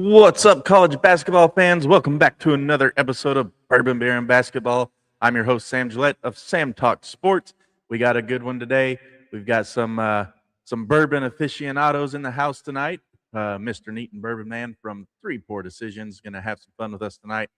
What's up, college basketball fans? Welcome back to another episode of Bourbon Beer and Basketball. I'm your host, Sam Gillette of Sam Talk Sports. We got a good one today. We've got some bourbon aficionados in the house tonight. Mr. Neaton Bourbon Man from Three Poor Decisions is going to have some fun with us tonight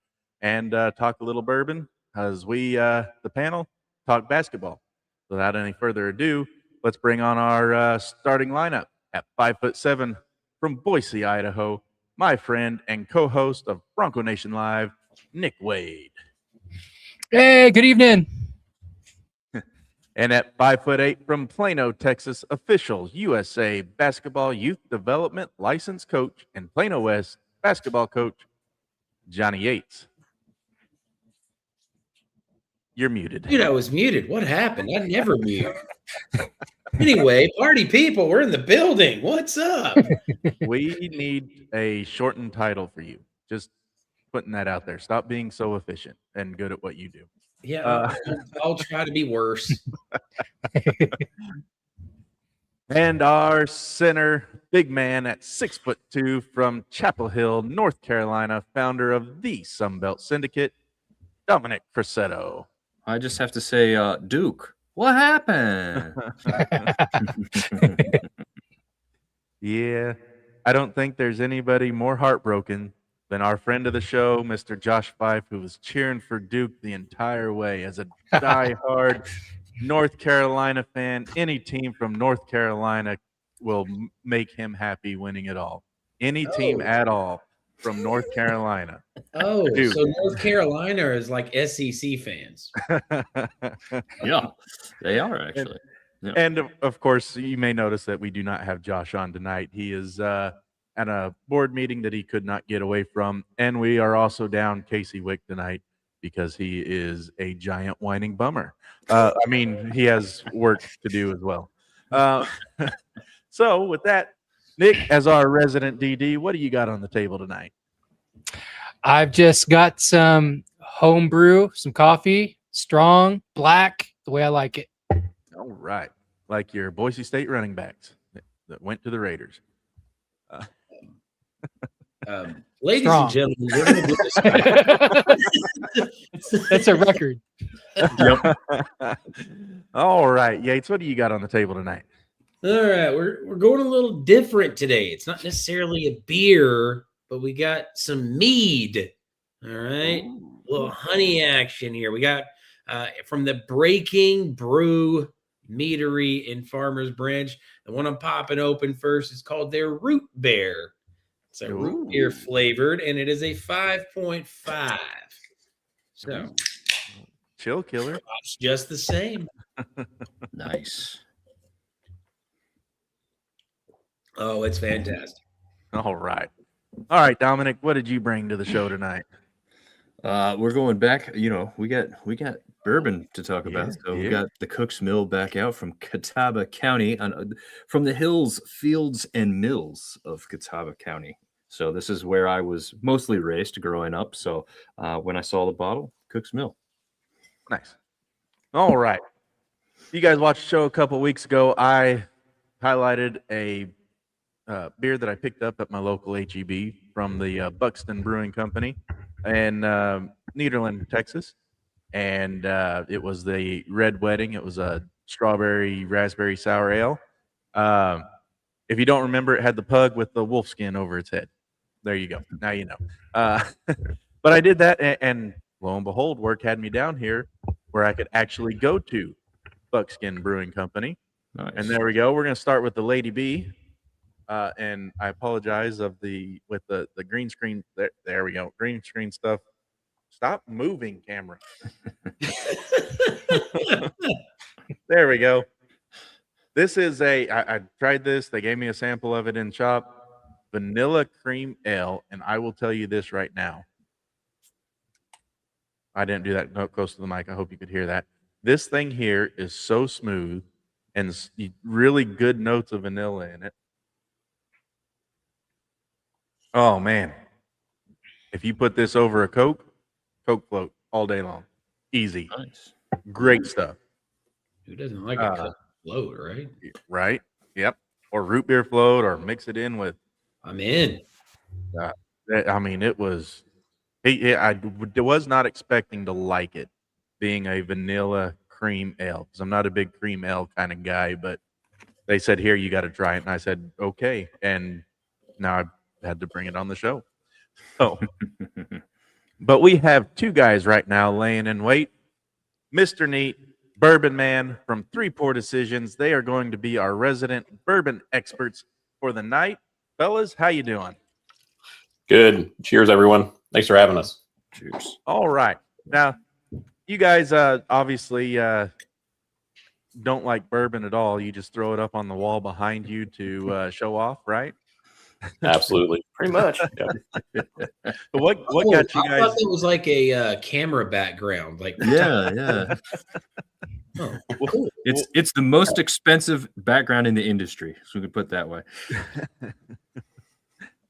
and talk a little bourbon as we, the panel, talk basketball. Without any further ado, let's bring on our starting lineup at 5'7" from Boise, Idaho. My friend and co-host of Bronco Nation Live, Nick Wade. Hey, good evening. And at 5'8" from Plano, Texas, official USA Basketball Youth Development License Coach and Plano West basketball coach, Johnny Yates. You're muted. Dude, I was muted. What happened? I never mute. Anyway, party people, we're in the building. What's up? We need a shortened title for you. Just putting that out there. Stop being so efficient and good at what you do. Yeah, I'll try to be worse. And our center, big man at 6'2" from Chapel Hill, North Carolina, founder of the Sunbelt Syndicate, Dominic Cressetto. I just have to say, Duke, what happened? Yeah, I don't think there's anybody more heartbroken than our friend of the show, Mr. Josh Fife, who was cheering for Duke the entire way as a diehard North Carolina fan. Any team from North Carolina will make him happy winning it all. Any team at all from North Carolina. Oh, Duke. So North Carolina is like SEC fans. Yeah, they are actually. Yeah. And of course, you may notice that we do not have Josh on tonight. He is at a board meeting that he could not get away from. And we are also down Casey Wick tonight because he is a giant whining bummer. I mean, he has work to do as well. So with that, Nick, as our resident DD, what do you got on the table tonight? I've just got some home brew, some coffee, strong, black, the way I like it. All right. Like your Boise State running backs that went to the Raiders. Ladies Strong. and gentlemen, we're going to do this. That's a record. Yep. All right, Yates, what do you got on the table tonight? All right, we're going a little different today. It's not necessarily a beer, but we got some mead. All right, a little honey action here. We got from the Breaking Brew Meadery in Farmers Branch. The one I'm popping open first is called their Root Beer. It's a root beer flavored, and it is a 5.5. So Chill killer. it's just the same. Nice. Oh, it's fantastic. All right. All right, Dominic, what did you bring to the show tonight? We're going back. You know, we got bourbon to talk about. So we got the Cook's Mill back out from Catawba County, from the hills, fields, and mills of Catawba County. So this is where I was mostly raised growing up. So when I saw the bottle, Cook's Mill. Nice. All right. You guys watched the show a couple weeks ago. I highlighted a beer that I picked up at my local HEB from the Buxton Brewing Company in Nederland, Texas. And it was the Red Wedding. It was a strawberry, raspberry sour ale. If you don't remember, it had the pug with the wolf skin over its head. There you go. Now you know. But I did that, and lo and behold, work had me down here where I could actually go to Buckskin Brewing Company. Nice. And there we go. We're going to start with the Lady B. And I apologize with the green screen. There we go. Green screen stuff. Stop moving, camera. There we go. This is I tried this. They gave me a sample of it in shop. Vanilla cream ale. And I will tell you this right now. I didn't do that close to the mic. I hope you could hear that. This thing here is so smooth and really good notes of vanilla in it. Oh, man. If you put this over a Coke float all day long. Easy. Nice. Great stuff. Who doesn't like a Coke float, right? Right? Yep. Or root beer float or mix it in with. I'm in. I mean, it was. Was not expecting to like it, being a vanilla cream ale, because I'm not a big cream ale kind of guy. But they said, "Here, you got to try it," and I said, "Okay." And now I've had to bring it on the show. So, but we have two guys right now laying in wait. Mr. Neat, Bourbon Man from Three Poor Decisions. They are going to be our resident bourbon experts for the night. Fellas, how you doing? Good. Cheers, everyone. Thanks for having us. Cheers. All right. Now, you guys obviously don't like bourbon at all. You just throw it up on the wall behind you to show off, right? Absolutely. Pretty much. Yeah. But what got you I guys? thought that was like a camera background. Like, Yeah. oh, Well, It's the most expensive background in the industry, so we could put it that way.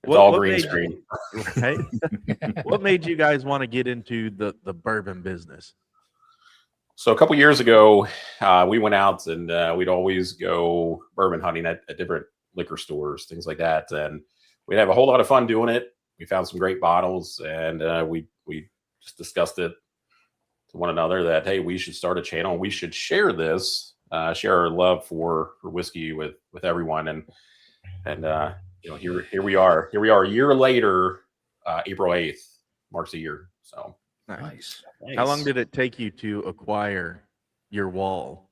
It's all what green made- screen. Right? What made you guys want to get into the bourbon business? So a couple years ago, we went out and we'd always go bourbon hunting at different liquor stores, things like that. And we'd have a whole lot of fun doing it. We found some great bottles, and we just discussed it to one another that, hey, we should start a channel. We should share this, share our love for whiskey with everyone. And here we are. Here we are a year later. April 8th marks a year. So Nice. How long did it take you to acquire your wall?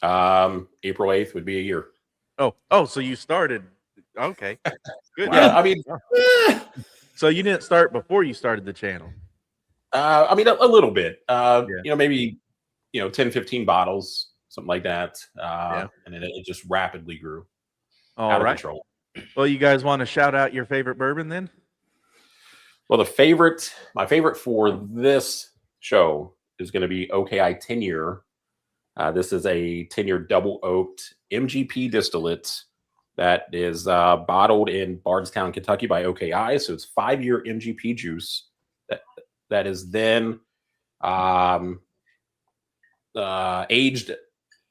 April 8th would be a year. Oh, so you started. Okay, good. Yeah, I mean, So you didn't start before you started the channel. a little bit. Yeah. Maybe 10, 15 bottles, something like that. Yeah. And then it just rapidly grew All out of right. control. Well, you guys want to shout out your favorite bourbon then? Well, my favorite for this show is going to be OKI 10-year. This is a 10-year double oaked MGP distillate that is bottled in Bardstown, Kentucky by OKI. So it's 5-year MGP juice that is then aged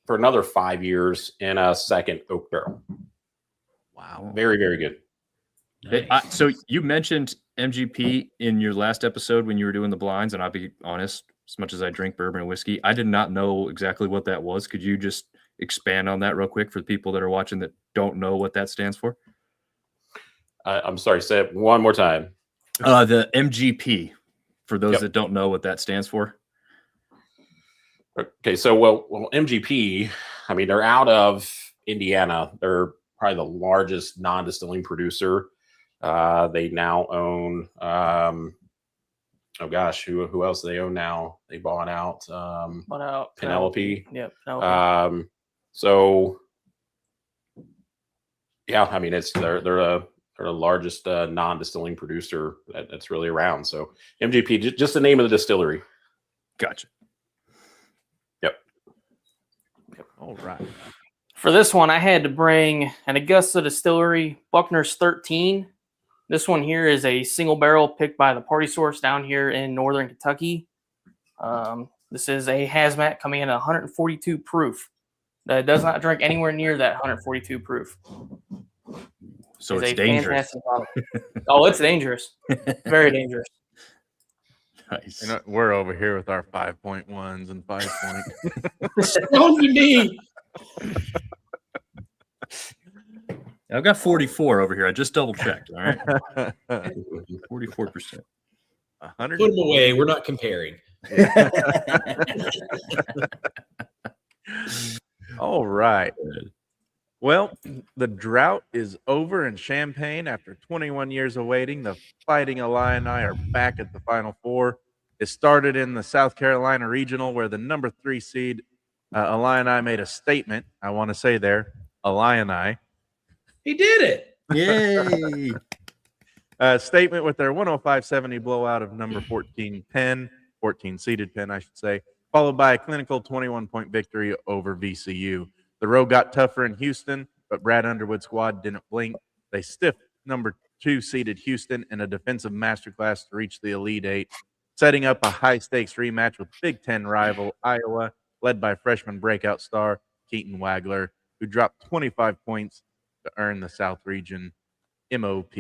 for another 5 years in a second oak barrel. Wow. Very, very good. nice. So you mentioned MGP in your last episode when you were doing the blinds, and I'll be honest, as much as I drink bourbon and whiskey, I did not know exactly what that was. Could you just expand on that real quick for the people that are watching that don't know what that stands for? I'm sorry, say it one more time. The MGP, for those Yep. that don't know what that stands for. Okay, so well, MGP, I mean, they're out of Indiana. They're probably the largest non-distilling producer. They now own who else do they own now? They bought out But out Penelope. Yep. Penelope. So yeah, I mean they're the largest non-distilling producer that's really around. So MGP, just the name of the distillery. Gotcha. All right. For this one, I had to bring an Augusta Distillery Buckner's 13. This one here is a single barrel picked by the Party Source down here in northern Kentucky. This is a hazmat coming in at 142 proof. That does not drink anywhere near that 142 proof. So It's it's a dangerous. fantastic bottle. Oh, it's dangerous. Very dangerous. Nice. You know, we're over here with our 5.1s and 5 point. On your knee. I've got 44 over here. I just double checked. All right. 44%. 100. Put them away. We're not comparing. All right. Well, the drought is over in Champaign after 21 years of waiting. The Fighting Illini are back at the Final Four. It started in the South Carolina Regional, where the number 3 seed Illini made a statement. I want to say there, Illini. He did it. Yay. Statement with their 105-70 blowout of number 14 Penn, 14 seeded Penn, I should say, followed by a clinical 21-point victory over VCU. The road got tougher in Houston, but Brad Underwood's squad didn't blink. They stiffed number 2 seeded Houston in a defensive masterclass to reach the Elite Eight, setting up a high-stakes rematch with Big Ten rival Iowa, led by freshman breakout star Keaton Wagler, who dropped 25 points to earn the South Region MOP.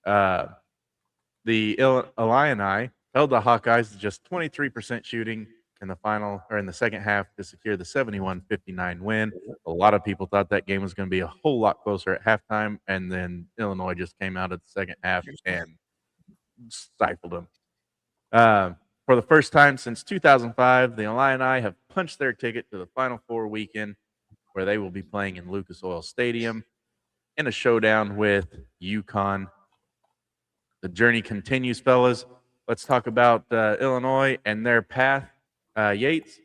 The Illini held the Hawkeyes to just 23% shooting in the final or in the second half to secure the 71-59 win. A lot of people thought that game was going to be a whole lot closer at halftime, and then Illinois just came out at the second half and stifled them. For the first time since 2005, the Illini have punched their ticket to the Final Four weekend, where they will be playing in Lucas Oil Stadium in a showdown with UConn. The journey continues, fellas. Let's talk about Illinois and their path. Yates,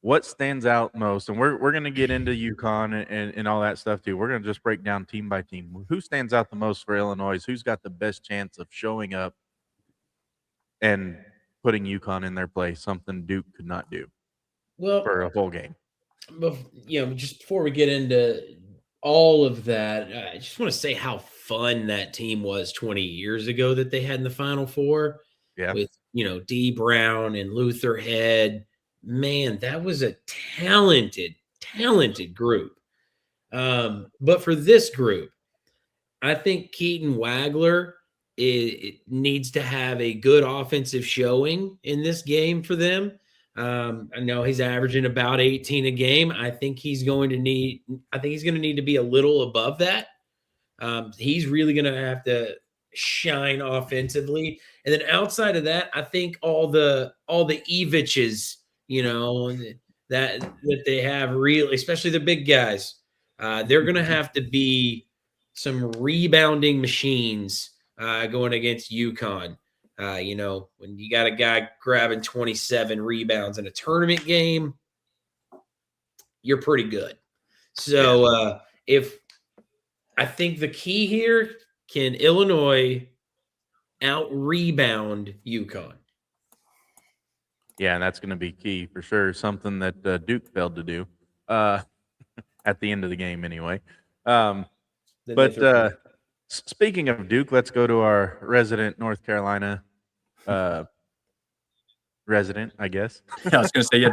what stands out most? And we're going to get into UConn and all that stuff too. We're going to just break down team by team. Who stands out the most for Illinois? Who's got the best chance of showing up and putting UConn in their place, something Duke could not do for a whole game? Just before we get into all of that, I just want to say how fun that team was 20 years ago that they had in the Final Four. Yeah. With, D. Brown and Luther Head. Man, that was a talented group. But for this group, I think Keaton Wagler it needs to have a good offensive showing in this game for them. I know he's averaging about 18 a game. I think he's going to need to be a little above that. He's really going to have to shine offensively. And then outside of that, I think all the Eviches, that they have really, especially the big guys, they're going to have to be some rebounding machines going against UConn. When you got a guy grabbing 27 rebounds in a tournament game, you're pretty good. So I think the key here, can Illinois out-rebound UConn? Yeah, and that's going to be key for sure. Something that Duke failed to do at the end of the game anyway. Speaking of Duke, let's go to our resident North Carolina resident, I guess. Yeah, I was going to say,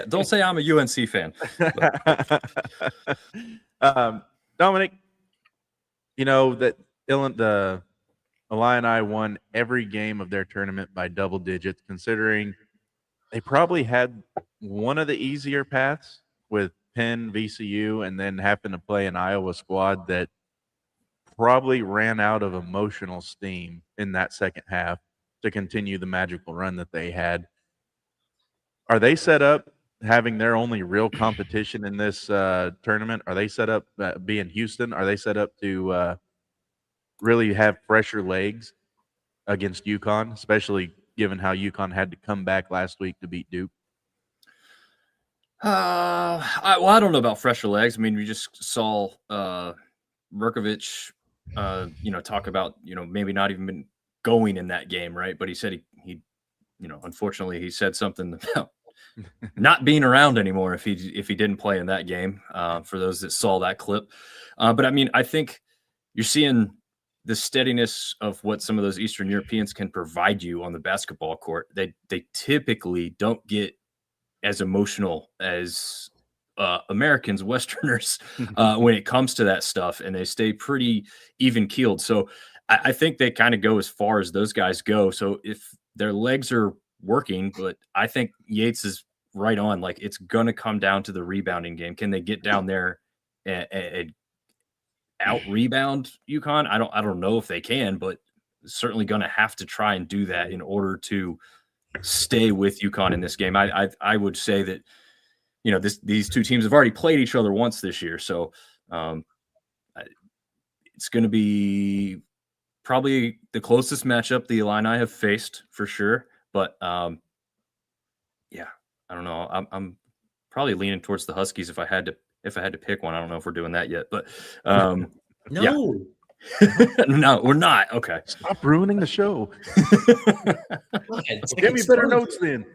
don't say I'm a UNC fan. Dominic, that the Illini won every game of their tournament by double digits, considering they probably had one of the easier paths with Penn, VCU, and then happened to play an Iowa squad that probably ran out of emotional steam in that second half to continue the magical run that they had. Are they set up having their only real competition in this tournament? Are they set up being Houston? Are they set up to really have fresher legs against UConn, especially given how UConn had to come back last week to beat Duke? I don't know about fresher legs. I mean, we just saw Murkovich, talk about, maybe not even been going in that game, right? But he said he unfortunately he said something about not being around anymore if he didn't play in that game. For those that saw that clip, but I mean, I think you're seeing the steadiness of what some of those Eastern Europeans can provide you on the basketball court. They typically don't get as emotional as Americans, Westerners, when it comes to that stuff, and they stay pretty even keeled. So I think they kind of go as far as those guys go. So if their legs are working, but I think Yates is right on. Like, it's going to come down to the rebounding game. Can they get down there and out rebound UConn? I don't know if they can, but certainly going to have to try and do that in order to stay with UConn in this game. I would say that, these two teams have already played each other once this year. So it's going to be probably the closest matchup the Illini have faced for sure. But yeah, I don't know. I'm probably leaning towards the Huskies if I had to pick one. I don't know if we're doing that yet, but no. No, we're not. Okay. Stop ruining the show. Give me better notes then.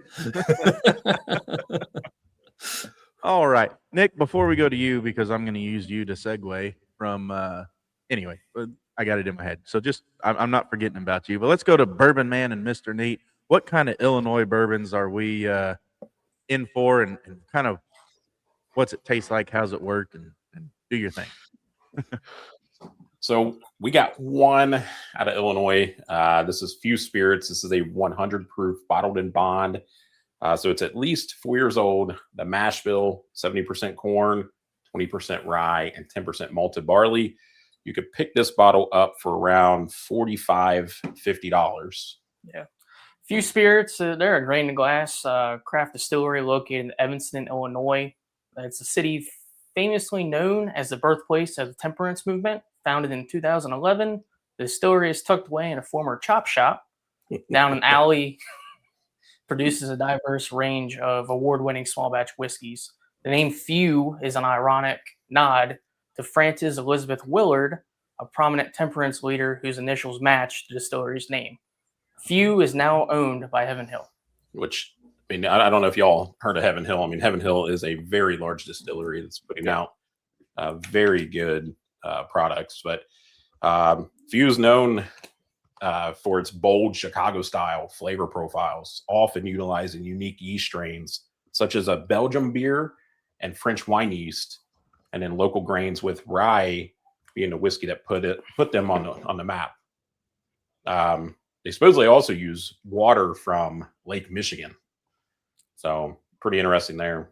All right, Nick, before we go to you, because I'm going to use you to segue from anyway, I got it in my head. So just, I'm not forgetting about you, but let's go to Bourbon Man and Mr. Neat. What kind of Illinois bourbons are we in for, and kind of what's it taste like? How's it work? And do your thing. So we got one out of Illinois. This is Few Spirits. This is a 100 proof bottled in bond. So it's at least 4 years old. The mash bill, 70% corn, 20% rye, and 10% malted barley. You could pick this bottle up for around $45, $50. Yeah. Few Spirits, they're a grain to glass craft distillery located in Evanston, Illinois. It's a city famously known as the birthplace of the temperance movement. Founded in 2011, the distillery is tucked away in a former chop shop down an alley. Produces a diverse range of award-winning small batch whiskeys. The name Few is an ironic nod to Frances Elizabeth Willard, a prominent temperance leader whose initials match the distillery's name. Few is now owned by Heaven Hill. Which, I mean, I don't know if y'all heard of Heaven Hill. I mean, Heaven Hill is a very large distillery that's putting out very good products. But Few is known for its bold Chicago-style flavor profiles, often utilizing unique yeast strains such as a Belgium beer and French wine yeast, and then local grains with rye being the whiskey that put them on the map. They supposedly also use water from Lake Michigan. So pretty interesting there.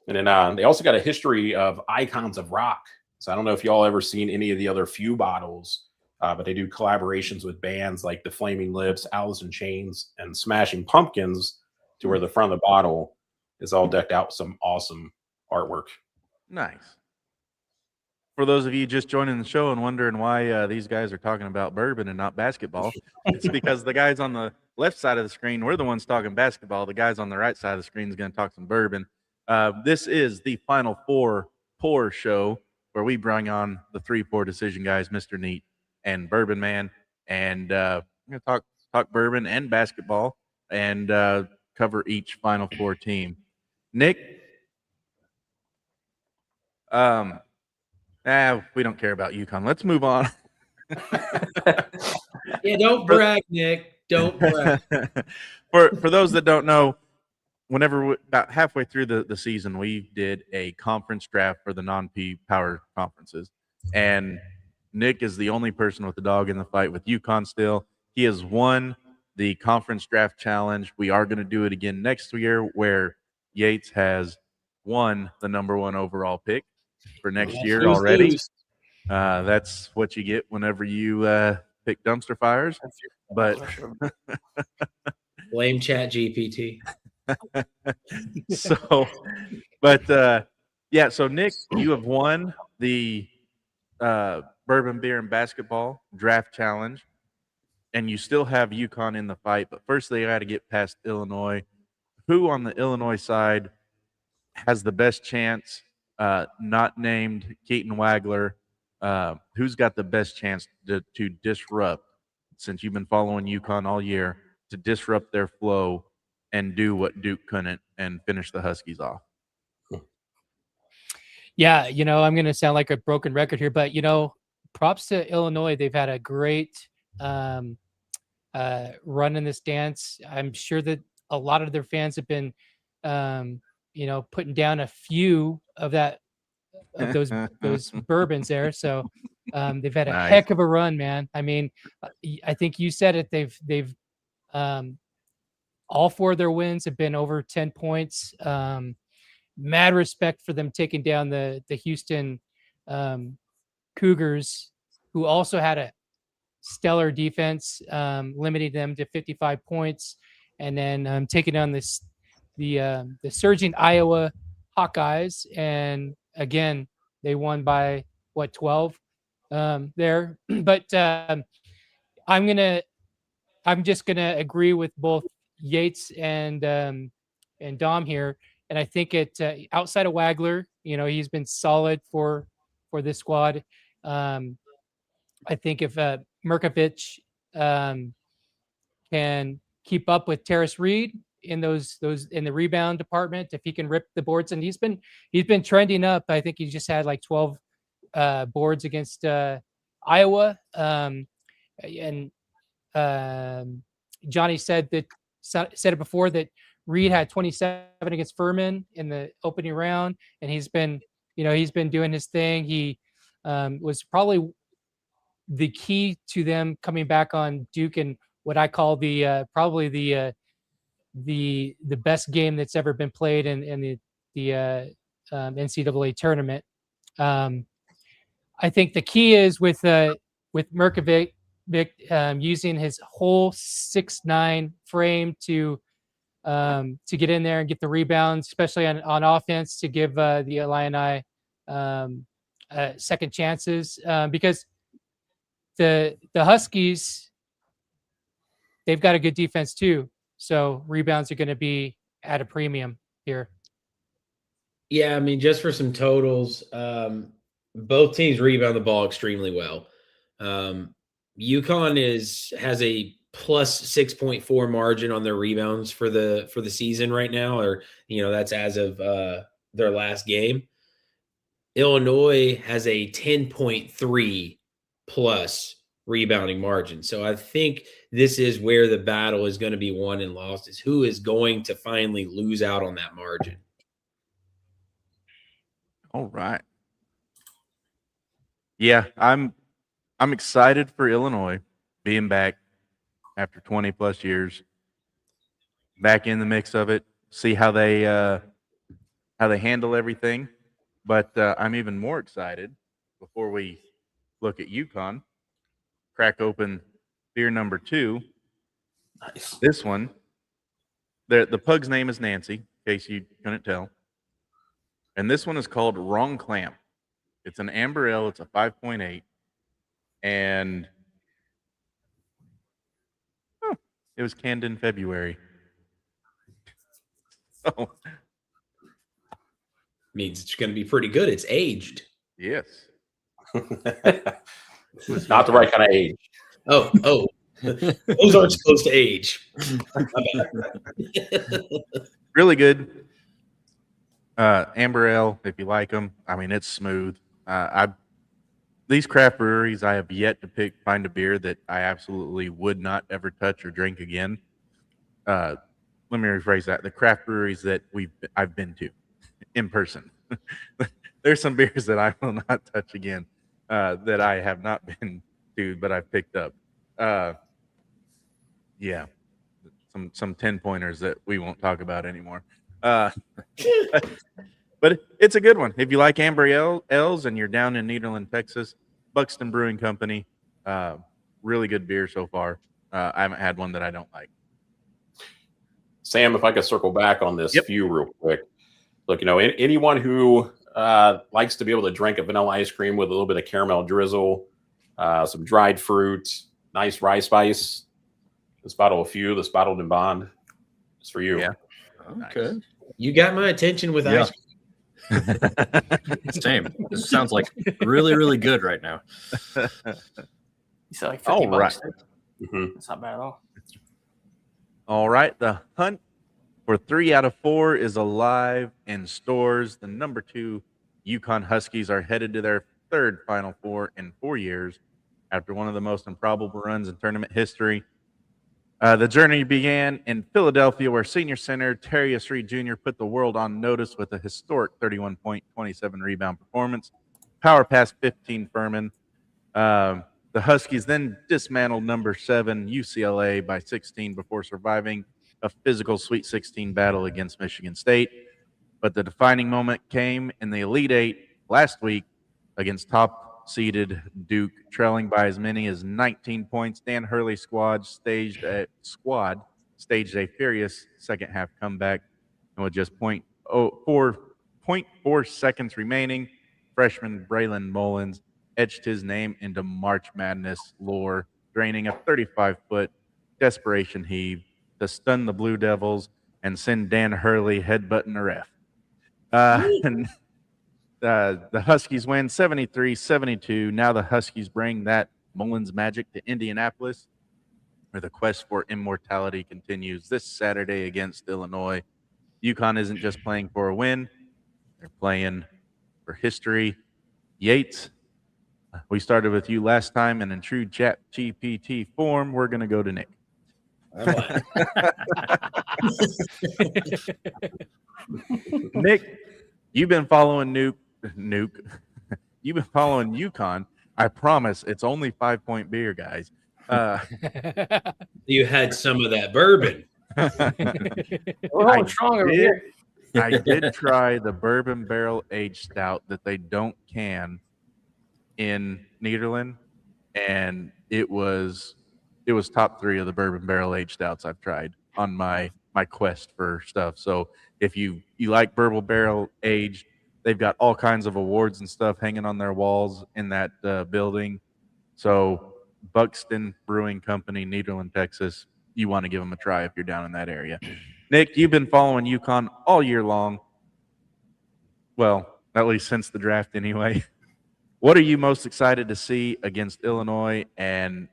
And then they also got a history of icons of rock. So I don't know if y'all ever seen any of the other Few bottles, but they do collaborations with bands like the Flaming Lips, Alice in Chains, and Smashing Pumpkins, to where the front of the bottle is all decked out with some awesome artwork. Nice. For those of you just joining the show and wondering why these guys are talking about bourbon and not basketball, it's because the guys on the left side of the screen, we're the ones talking basketball. The guys on the right side of the screen is going to talk some bourbon. This is the Final Four Pour show where we bring on the 3-pour decision guys, Mr. Neat and Bourbon Man, and we're going to talk bourbon and basketball and cover each Final Four team. Nick, we don't care about UConn. Let's move on. Yeah, don't brag, Nick. Don't brag. For those that don't know, about halfway through the season, we did a conference draft for the non-P power conferences, and Nick is the only person with the dog in the fight with UConn still. He has won the conference draft challenge. We are going to do it again next year, where Yates has won the #1 overall pick for next year already. That's what you get whenever you pick dumpster fires. But blame Chat GPT. So Nick, you have won the bourbon, beer, and basketball draft challenge, and you still have UConn in the fight. But first, they got to get past Illinois. Who on the Illinois side has the best chance? Not named Keaton Wagler. Who's got the best chance to disrupt, since you've been following UConn all year, to disrupt their flow and do what Duke couldn't and finish the Huskies off? Yeah, I'm going to sound like a broken record here, but, props to Illinois. They've had a great run in this dance. I'm sure that a lot of their fans have been, putting down a few of those bourbons there. So they've had a heck of a run, man. I mean, I think you said it. They've all 4 of their wins have been over 10 points. Mad respect for them taking down the Houston Cougars, who also had a stellar defense, limiting them to 55 points, and then taking down the surging Iowa Hawkeyes. And again, they won by 12 there. But I'm just gonna agree with both Yates and Dom here. And I think outside of Wagler, he's been solid for this squad. I think if Mirkovich can keep up with Terrace Reed in those in the rebound department, if he can rip the boards, and he's been trending up. I think he just had like 12 boards against Iowa. And Johnny said it before that Reed had 27 against Furman in the opening round, and he's been doing his thing. He was probably the key to them coming back on Duke and what I call the probably the best game that's ever been played in the NCAA tournament. I think the key is with Merkovic using his whole 6'9" frame to get in there and get the rebounds, especially on offense, to give the Illini second chances, because the Huskies, they've got a good defense too. So rebounds are going to be at a premium here. Yeah, I mean, just for some totals, both teams rebound the ball extremely well. UConn has a plus 6.4 margin on their rebounds for the season right now, or that's as of their last game. Illinois has a 10.3 plus rebounding margin. So I think this is where the battle is going to be won and lost, is who is going to finally lose out on that margin. All right. Yeah, I'm excited for Illinois being back after 20 plus years, back in the mix of it. See how they handle everything. But I'm even more excited before we look at UConn. Crack open beer number 2. Nice. This one, the pug's name is Nancy, in case you couldn't tell. And this one is called Wrong Clamp. It's an amber ale. It's a 5.8. And it was canned in February. So, means it's going to be pretty good. It's aged. yes. Not the right kind of age. Oh, those aren't supposed to age. Really good. Amber ale, if you like them. I mean, it's smooth. These craft breweries, I have yet to find a beer that I absolutely would not ever touch or drink again. Let me rephrase that. The craft breweries that I've been to in person. There's some beers that I will not touch again that I have not been to, but I've picked up. Yeah, some 10-pointers that we won't talk about anymore. But it's a good one. If you like amber ales and you're down in Nederland, Texas, Buxton Brewing Company, really good beer so far. I haven't had one that I don't like. Sam, if I could circle back on this few real quick. Look, anyone who likes to be able to drink a vanilla ice cream with a little bit of caramel drizzle, some dried fruit, nice rye spice. This bottle of Few, this bottled in bond, is for you. Yeah. Okay. Nice. You got my attention with ice cream. Same. This sounds like really, really good right now. You said like 50 bucks. Mm-hmm. That's not bad at all. All right. The hunt for 3 out of 4 is alive in stores. The number 2 UConn Huskies are headed to their 3rd Final Four in 4 years after one of the most improbable runs in tournament history. The journey began in Philadelphia, where senior center Terrius Reed Jr. put the world on notice with a historic 31-point, 27-rebound performance. Power past 15 Furman. The Huskies then dismantled number 7 UCLA by 16 before surviving a physical Sweet 16 battle against Michigan State. But the defining moment came in the Elite Eight last week against top-seeded Duke, trailing by as many as 19 points. Dan Hurley's squad staged a furious second-half comeback, and with just 0.4 seconds remaining, freshman Braylon Mullins etched his name into March Madness lore, draining a 35-foot desperation heave to stun the Blue Devils and send Dan Hurley headbutting the ref. The Huskies win 73-72. Now the Huskies bring that Mullins magic to Indianapolis, where the quest for immortality continues this Saturday against Illinois. UConn isn't just playing for a win. They're playing for history. Yates, we started with you last time, and in true Chat GPT form, we're going to go to Nick. Nick, you've been following Nuke. You've been following UConn. I promise it's only 5-point beer, guys. You had some of that bourbon. We're I going strong over did- here. I did try the bourbon barrel aged stout that they don't can in Nederland, and it was top 3 of the bourbon barrel aged stouts I've tried on my quest for stuff. So if you like bourbon barrel aged, they've got all kinds of awards and stuff hanging on their walls in that building. So Buxton Brewing Company, Nederland, Texas, you want to give them a try if you're down in that area. Nick, you've been following UConn all year long. Well, at least since the draft anyway. What are you most excited to see against Illinois, and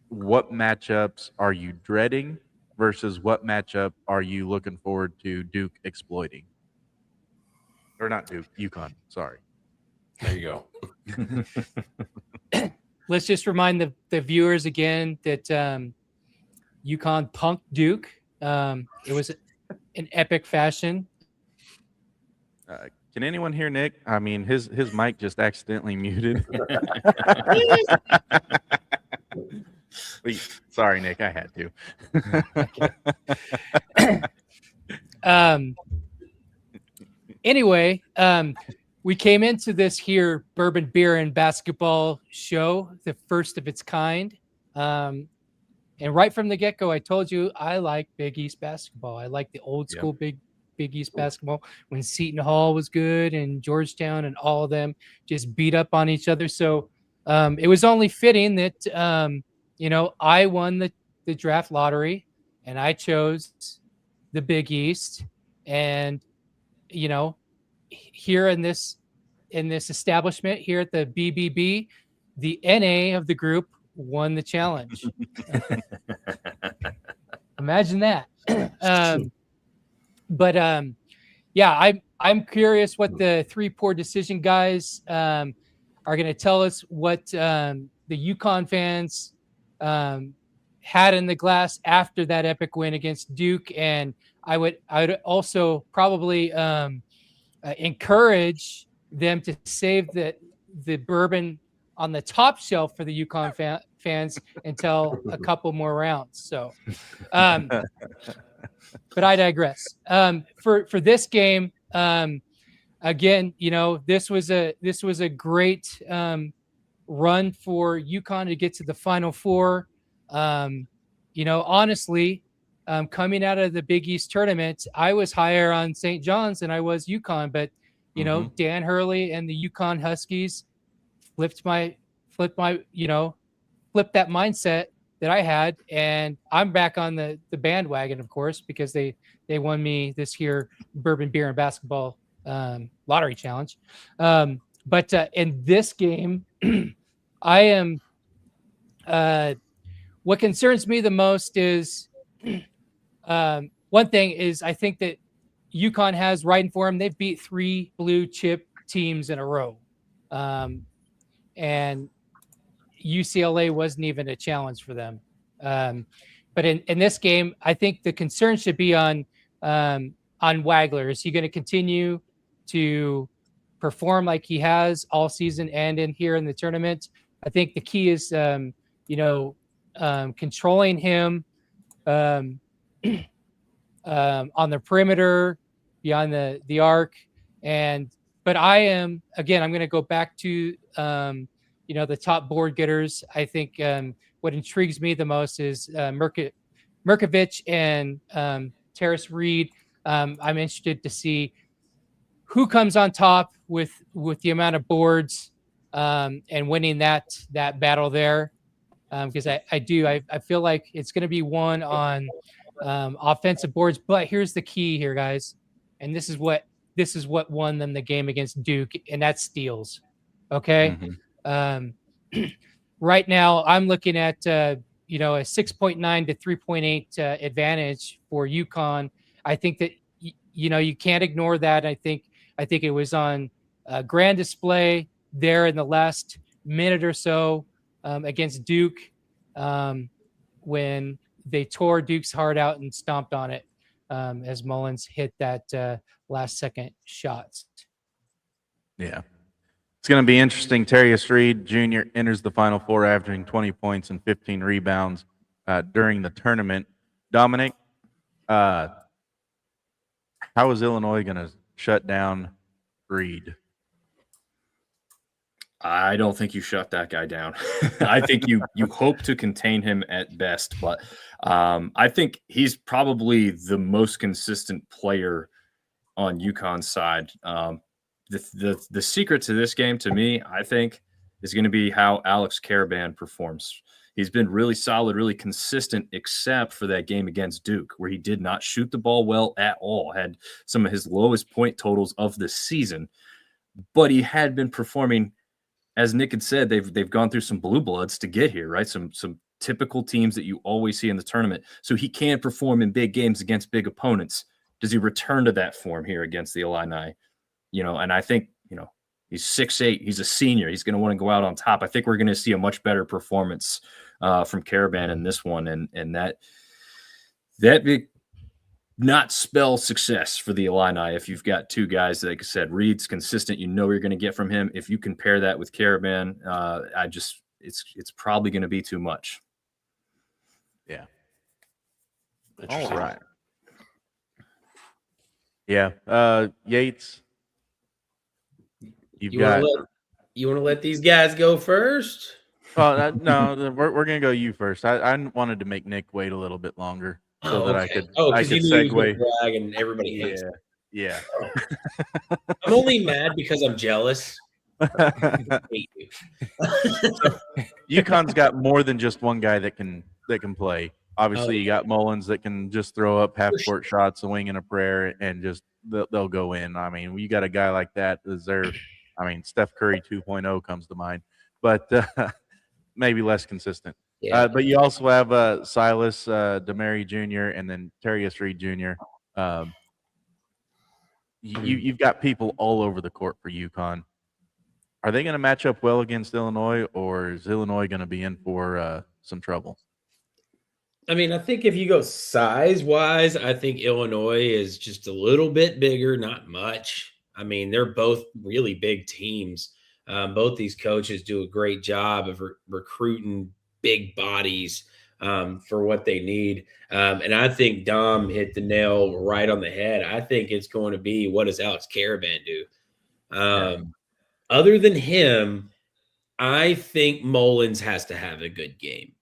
what matchups are you dreading versus what matchup are you looking forward to Duke exploiting? Or not Duke, UConn, sorry. There you go. Let's just remind the viewers again that UConn punked Duke. It was an epic fashion. Can anyone hear Nick? I mean, his mic just accidentally muted. Sorry, Nick, I had to. Anyway, we came into this here bourbon beer and basketball show, the first of its kind. And right from the get-go, I told you I like Big East basketball. I like the old school Big East basketball when Seton Hall was good and Georgetown and all of them just beat up on each other. So it was only fitting that I won the draft lottery and I chose the Big East. And here in this establishment here at the BBB, the NA of the group won the challenge. Imagine that. I'm curious what the 3 poor decision guys are going to tell us, what the UConn fans had in the glass after that epic win against Duke. And I would also probably encourage them to save the bourbon on the top shelf for the UConn fans until a couple more rounds. So, but I digress. For this game, again, this was a great run for UConn to get to the Final Four. Honestly, coming out of the Big East tournament, I was higher on St. John's than I was UConn, but Dan Hurley and the UConn Huskies flipped that mindset that I had, and I'm back on the bandwagon, of course, because they won me this here bourbon beer and basketball lottery challenge. But in this game, I am what concerns me the most is one thing is I think that UConn has riding for them. They've beat 3 blue chip teams in a row. And UCLA wasn't even a challenge for them. But in this game, I think the concern should be on Wagler. Is he going to continue to perform like he has all season and in here in the tournament? I think the key is, controlling him on the perimeter, beyond the arc. But I'm going to go back to, the top board getters. I think what intrigues me the most is Mirkovic and Terrace Reed. I'm interested to see who comes on top with the amount of boards and winning that battle there. Because I feel like it's going to be won on offensive boards. But here's the key here, guys, and this is what won them the game against Duke, and that's steals. Okay. Right now, I'm looking at a 6.9 to 3.8 advantage for UConn. I think that you can't ignore that. I think it was on grand display there in the last minute or so against Duke when they tore Duke's heart out and stomped on it as Mullins hit that last second shots. Yeah. It's going to be interesting. Terrius Reed Jr. enters the Final Four averaging 20 points and 15 rebounds during the tournament. Dominic, how is Illinois going to shut down Reed? I don't think you shut that guy down. I think you hope to contain him at best, but I think he's probably the most consistent player on UConn's side. The secret to this game, to me, I think, is going to be how Alex Caravan performs. He's been really solid, really consistent, except for that game against Duke, where he did not shoot the ball well at all, had some of his lowest point totals of the season, but he had been performing. As Nick had said, they've gone through some blue bloods to get here, right? Some typical teams that you always see in the tournament. So he can perform in big games against big opponents. Does he return to that form here against the Illini? And I think, he's 6'8", he's a senior. He's going to want to go out on top. I think we're going to see a much better performance from Caravan in this one. And that big not spell success for the Illini if you've got two guys, like I said, Reed's consistent. You're going to get from him. If you compare that with Caravan, it's probably going to be too much. Yeah. All right. Yeah. Yates, you want to let these guys go first? No, we're going to go you first. I wanted to make Nick wait a little bit longer. So that I could segue. Brag and everybody hates it. Yeah. I'm only mad because I'm jealous. I hate you. UConn's got more than just one guy that can play. Obviously, you got Mullins that can just throw up half-court shots, a wing and a prayer, and just they'll go in. I mean, you got a guy like that. Steph Curry 2.0 comes to mind, but maybe less consistent. Yeah. But you also have Silas DeMary Jr. and then Terrius Reed Jr. You've got people all over the court for UConn. Are they going to match up well against Illinois, or is Illinois going to be in for some trouble? I think if you go size-wise, I think Illinois is just a little bit bigger, not much. They're both really big teams. Both these coaches do a great job of recruiting big bodies for what they need. And I think Dom hit the nail right on the head. I think it's going to be, what does Alex Caravan do? Other than him, I think Mullins has to have a good game.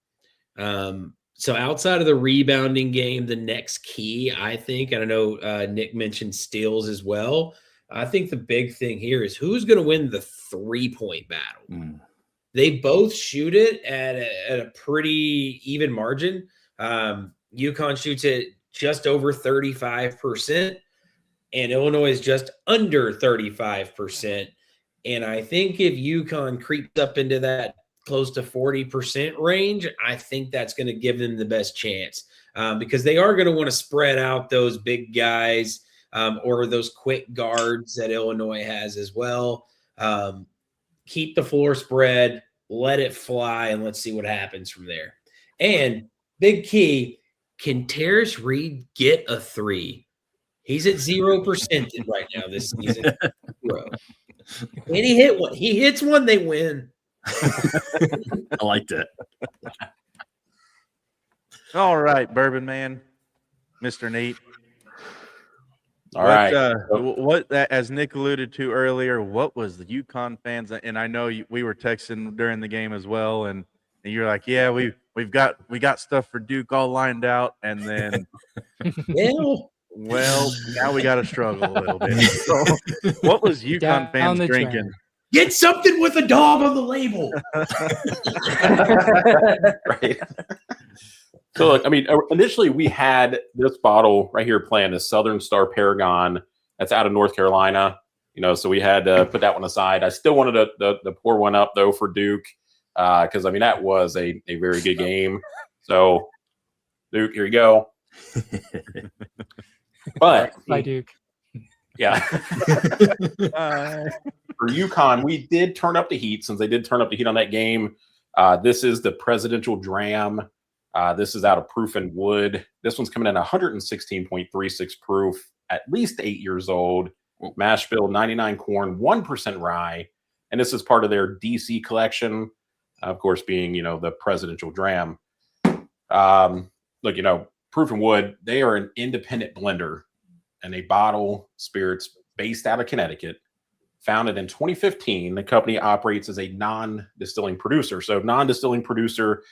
So outside of the rebounding game, the next key, I think, and I know Nick mentioned steals as well, I think the big thing here is who's going to win the three-point battle. They both shoot it at a pretty even margin. UConn shoots it just over 35%, and Illinois is just under 35%. And I think if UConn creeps up into that close to 40% range, I think that's going to give them the best chance because they are going to want to spread out those big guys or those quick guards that Illinois has as well. Keep the floor spread, let it fly, and let's see what happens from there. And big key, can Terrius Reed get a three? He's at 0% right now this season. And he hit one. He hits one, they win. I like that. All right, Bourbon Man, Mr. Neat. All right. What, as Nick alluded to earlier, what was the UConn fans? And I know we were texting during the game as well, and you're like, "Yeah, we got stuff for Duke all lined out," and then, well, now we got to struggle a little bit. So, what was UConn fans drinking? Get something with a dog on the label. Right. So, look, initially we had this bottle right here playing, the Southern Star Paragon. That's out of North Carolina. So we had to put that one aside. I still wanted to pour one up, though, for Duke because, that was a very good game. So, Duke, here you go. But Bye, Duke. Yeah. For UConn, we did turn up the heat since they did turn up the heat on that game. This is the Presidential Dram. This is out of Proof and Wood. This one's coming in 116.36 proof, at least 8 years old. Mash bill, 99 corn, 1% rye. and this is part of their DC collection, of course, being the presidential dram. Look, Proof and Wood, they are an independent blender, and they bottle spirits based out of Connecticut. Founded in 2015, the company operates as a non-distilling producer. So non-distilling producer,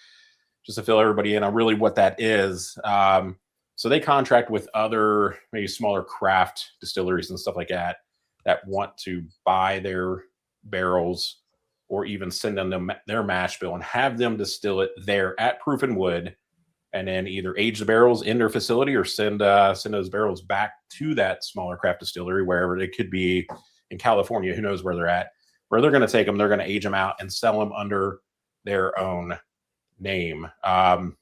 just to fill everybody in on really what that is. So they contract with other maybe smaller craft distilleries and stuff like that want to buy their barrels or even send them their mash bill and have them distill it there at Proof and Wood, and then either age the barrels in their facility or send those barrels back to that smaller craft distillery, wherever it could be in California. Who knows where they're at? Where they're going to take them, they're going to age them out and sell them under their own name. Does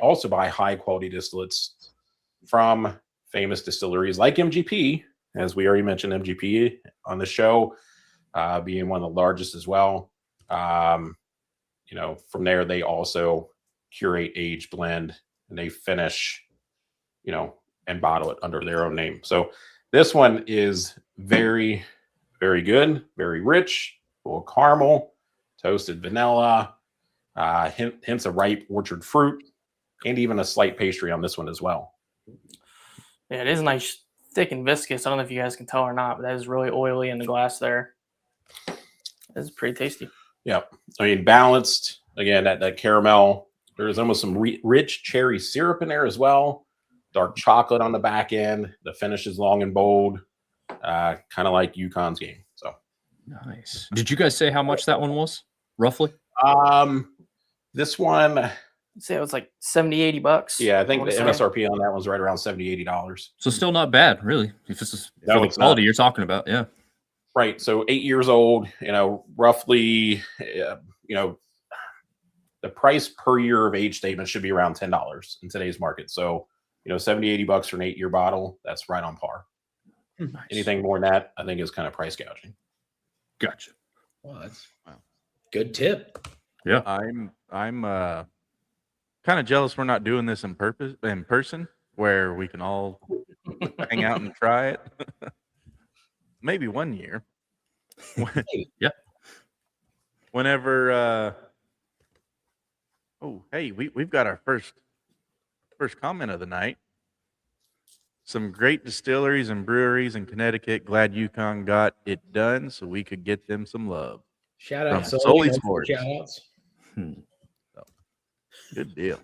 also buy high quality distillates from famous distilleries like MGP, as we already mentioned MGP on the show, being one of the largest as well. From there, they also curate, age, blend, and they finish, and bottle it under their own name. So this one is very, very good, very rich, full of caramel, toasted vanilla, hints of ripe orchard fruit, and even a slight pastry on this one as well. Yeah, it is nice, thick and viscous. I don't know if you guys can tell or not, but that is really oily in the glass there. It's pretty tasty. Yeah, I mean, balanced. Again, that caramel. There's almost some rich cherry syrup in there as well. Dark chocolate on the back end. The finish is long and bold, kind of like Yukon's game. So nice. Did you guys say how much that one was roughly? This one, I'd say it was like $70-$80. Yeah, I think the MSRP on that one's right around $70-$80. So still not bad, really. If this is for the quality you're talking about, yeah. Right. So 8 years old, roughly, the price per year of age statement should be around $10 in today's market. So, $70-$80 for an 8-year bottle, that's right on par. Nice. Anything more than that, I think, is kind of price gouging. Gotcha. Well, that's good tip. Yeah. I'm kind of jealous we're not doing this in person, where we can all hang out and try it. Maybe one year. Yeah. Whenever we've got our first comment of the night. Some great distilleries and breweries in Connecticut. Glad Yukon got it done so we could get them some love. Shout out From Sully to Sports. shout outs. So, good deal.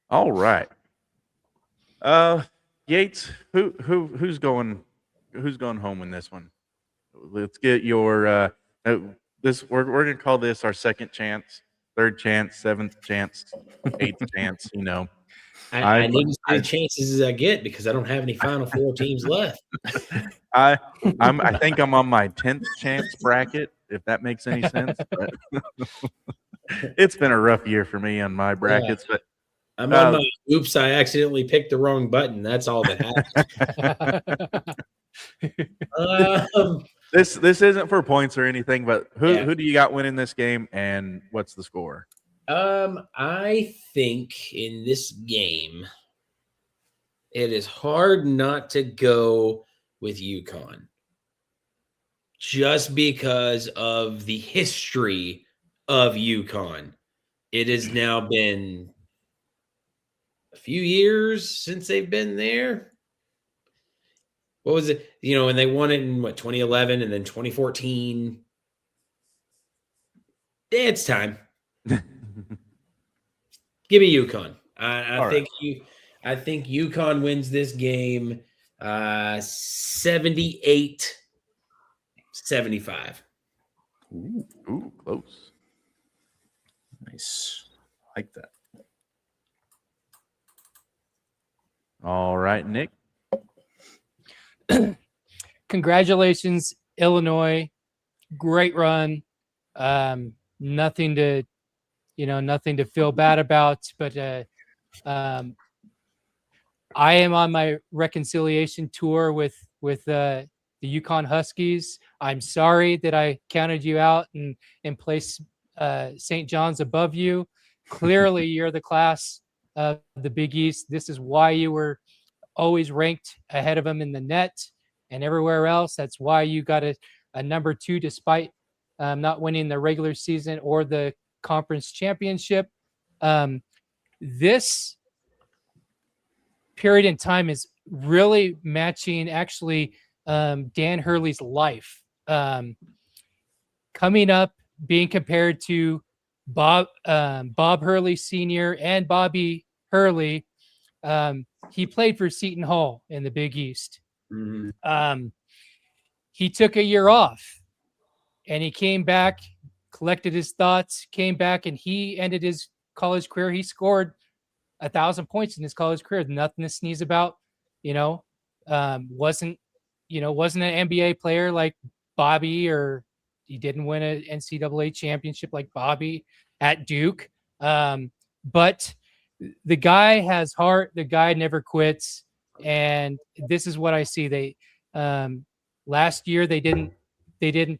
All right. Yates, who's going home in this one? Let's get your we're gonna call this our second chance, third chance, seventh chance, eighth chance, I need as many chances as I get because I don't have any Final Four teams left. I think I'm on my 10th chance bracket, if that makes any sense. But it's been a rough year for me on my brackets, but I'm on my oops, I accidentally picked the wrong button. That's all that happened. This isn't for points or anything, but who do you got winning this game and what's the score? I think in this game, it is hard not to go with Yukon just because of the history of Yukon. It has now been a few years since they've been there. What was it? When they won it in 2011 and then 2014. It's time. Give me Yukon. I think Yukon wins this game 78-75. Ooh, close. Nice. I like that. All right, Nick. Congratulations, Illinois. Great run. Nothing to feel bad about, but I am on my reconciliation tour with the Yukon Huskies. I'm sorry that I counted you out and placed St. John's above you. Clearly, you're the class of the Big East. This is why you were always ranked ahead of them in the net and everywhere else. That's why you got a number 2 despite not winning the regular season or the conference championship. This period in time is really matching actually Dan Hurley's life. Coming up, being compared to Bob Hurley Sr. and Bobby Hurley. He played for Seton Hall in the Big East. Mhm. He took a year off and he came back, collected his thoughts, came back, and he ended his college career. He scored 1,000 points in his college career. Nothing to sneeze about. Wasn't an NBA player like Bobby, or he didn't win an NCAA championship like Bobby at Duke. But the guy has heart. The guy never quits. And this is what I see. They last year they didn't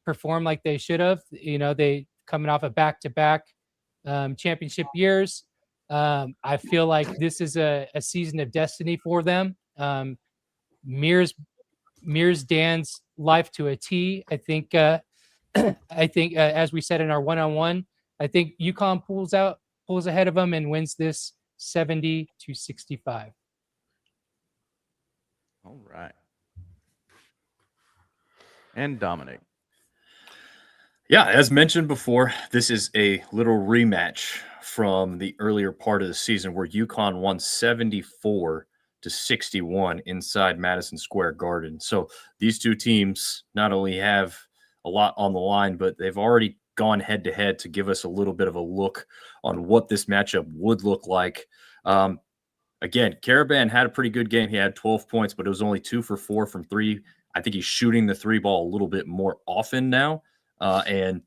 perform like they should have. They coming off a back-to-back championship years. I feel like this is a season of destiny for them. Mirrors Dan's life to a T. I think as we said in our one-on-one, I think UConn pulls ahead of them and wins this 70-65. All right. And Dominic. Yeah, as mentioned before, this is a little rematch from the earlier part of the season where UConn won 74-61 inside Madison Square Garden. So these two teams not only have a lot on the line, but they've already gone head to head to give us a little bit of a look on what this matchup would look like. Again, Caravan had a pretty good game. He had 12 points, but it was only 2 for 4 from 3. I think he's shooting the 3 ball a little bit more often now. And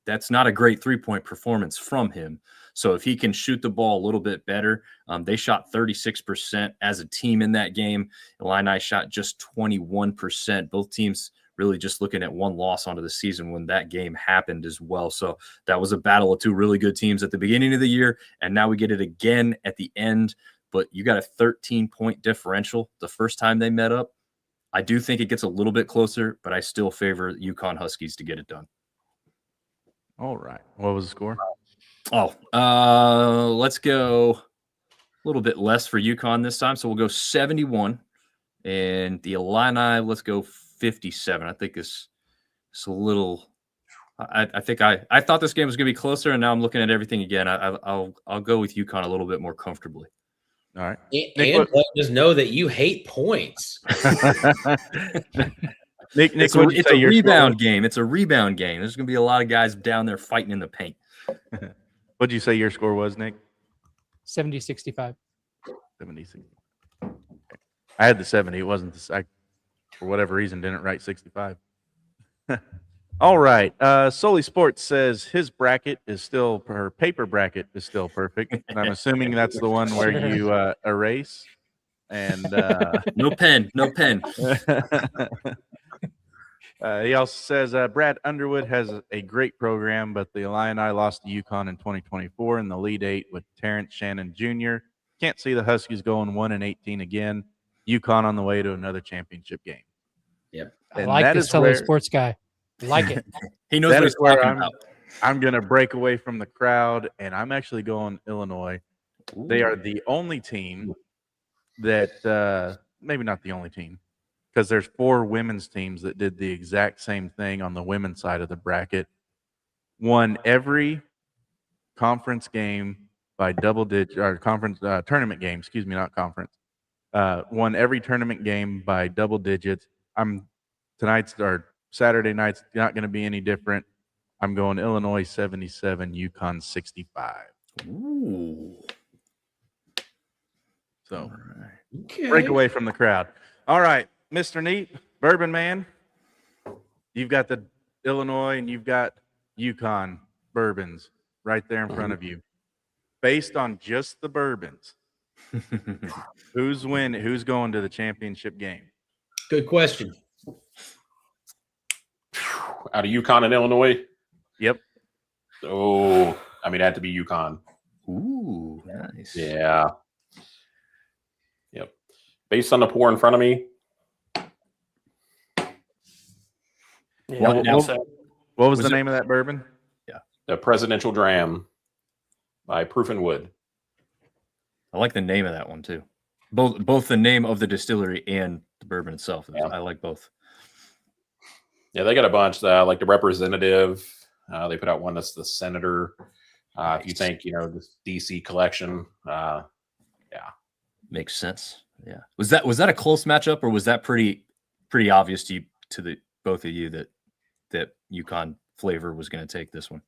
that's not a great 3-point performance from him. So if he can shoot the ball a little bit better, they shot 36% as a team in that game. Illini shot just 21%. Both teams really just looking at one loss onto the season when that game happened as well. So that was a battle of 2 really good teams at the beginning of the year. And now we get it again at the end. But you got a 13-point differential the first time they met up. I do think it gets a little bit closer, but I still favor UConn Huskies to get it done. All right. What was the score? Let's go a little bit less for UConn this time. So we'll go 71. And the Illini, let's go 57. I think it's a little – I think I thought this game was going to be closer, and now I'm looking at everything again. I'll go with UConn a little bit more comfortably. All right. And let us know that you hate points. Nick, It's a rebound game. It's a rebound game. There's going to be a lot of guys down there fighting in the paint. What'd you say your score was, Nick? 70-65. 76. I had the 70. It wasn't the for whatever reason didn't write 65. All right. Solely Sports says his bracket is still her paper bracket is still perfect. And I'm assuming that's the one where you erase and No pen. He also says Brad Underwood has a great program, but the Illini lost to UConn in 2024 in the Elite Eight with Terrence Shannon Jr. Can't see the Huskies going 1-18 again. UConn on the way to another championship game. Yep. I like this Solely Sports guy. I like it. He knows what he's talking about. I'm going to break away from the crowd, and I'm actually going Illinois. Ooh. They are the only team that maybe not the only team, because there's 4 women's teams that did the exact same thing on the women's side of the bracket. Won every conference game by double digit, or conference tournament game, excuse me, not conference. Won every tournament game by double digits. Tonight's or Saturday night's not going to be any different. I'm going Illinois 77, UConn 65. Ooh. So break away from the crowd. All right, Mr. Neat, Bourbon Man. You've got the Illinois and you've got UConn bourbons right there in front of you. Based on just the bourbons, who's going to the championship game? Good question. Out of UConn and Illinois? Yep. Oh, I mean, it had to be UConn. Ooh, nice. Yeah. Yep. based on the pour in front of me, Yeah, What was the name of that bourbon? the Presidential Dram by Proof and Wood. I like the name of that one too. Both the name of the distillery and the bourbon itself. Yeah. I like both. Yeah, they got a bunch. Like the Representative, they put out one that's the Senator. If you think, the DC collection, Makes sense. Yeah. Was that a close matchup, or was that pretty obvious to the both of you that Yukon flavor was going to take this one?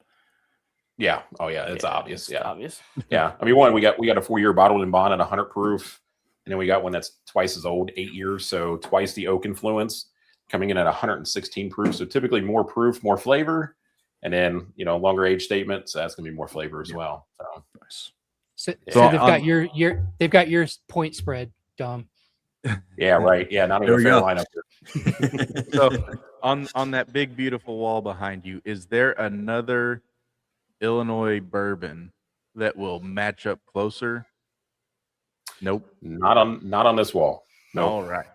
Yeah. Oh yeah, it's obvious. Yeah. obvious. Yeah. I mean, we got a 4-year bottled in bond at 100 proof, and then we got one that's twice as old, 8 years, so twice the oak influence, coming in at 116 proof. So typically more proof, more flavor, and then longer age statement, so that's gonna be more flavor as well. So Nice. So Yeah. they've got your point spread, Dom. yeah, right. Yeah, not even a There we fair go. lineup here. So on that big beautiful wall behind you, is there another Illinois bourbon that will match up closer? Nope. Not on this wall. No. All right.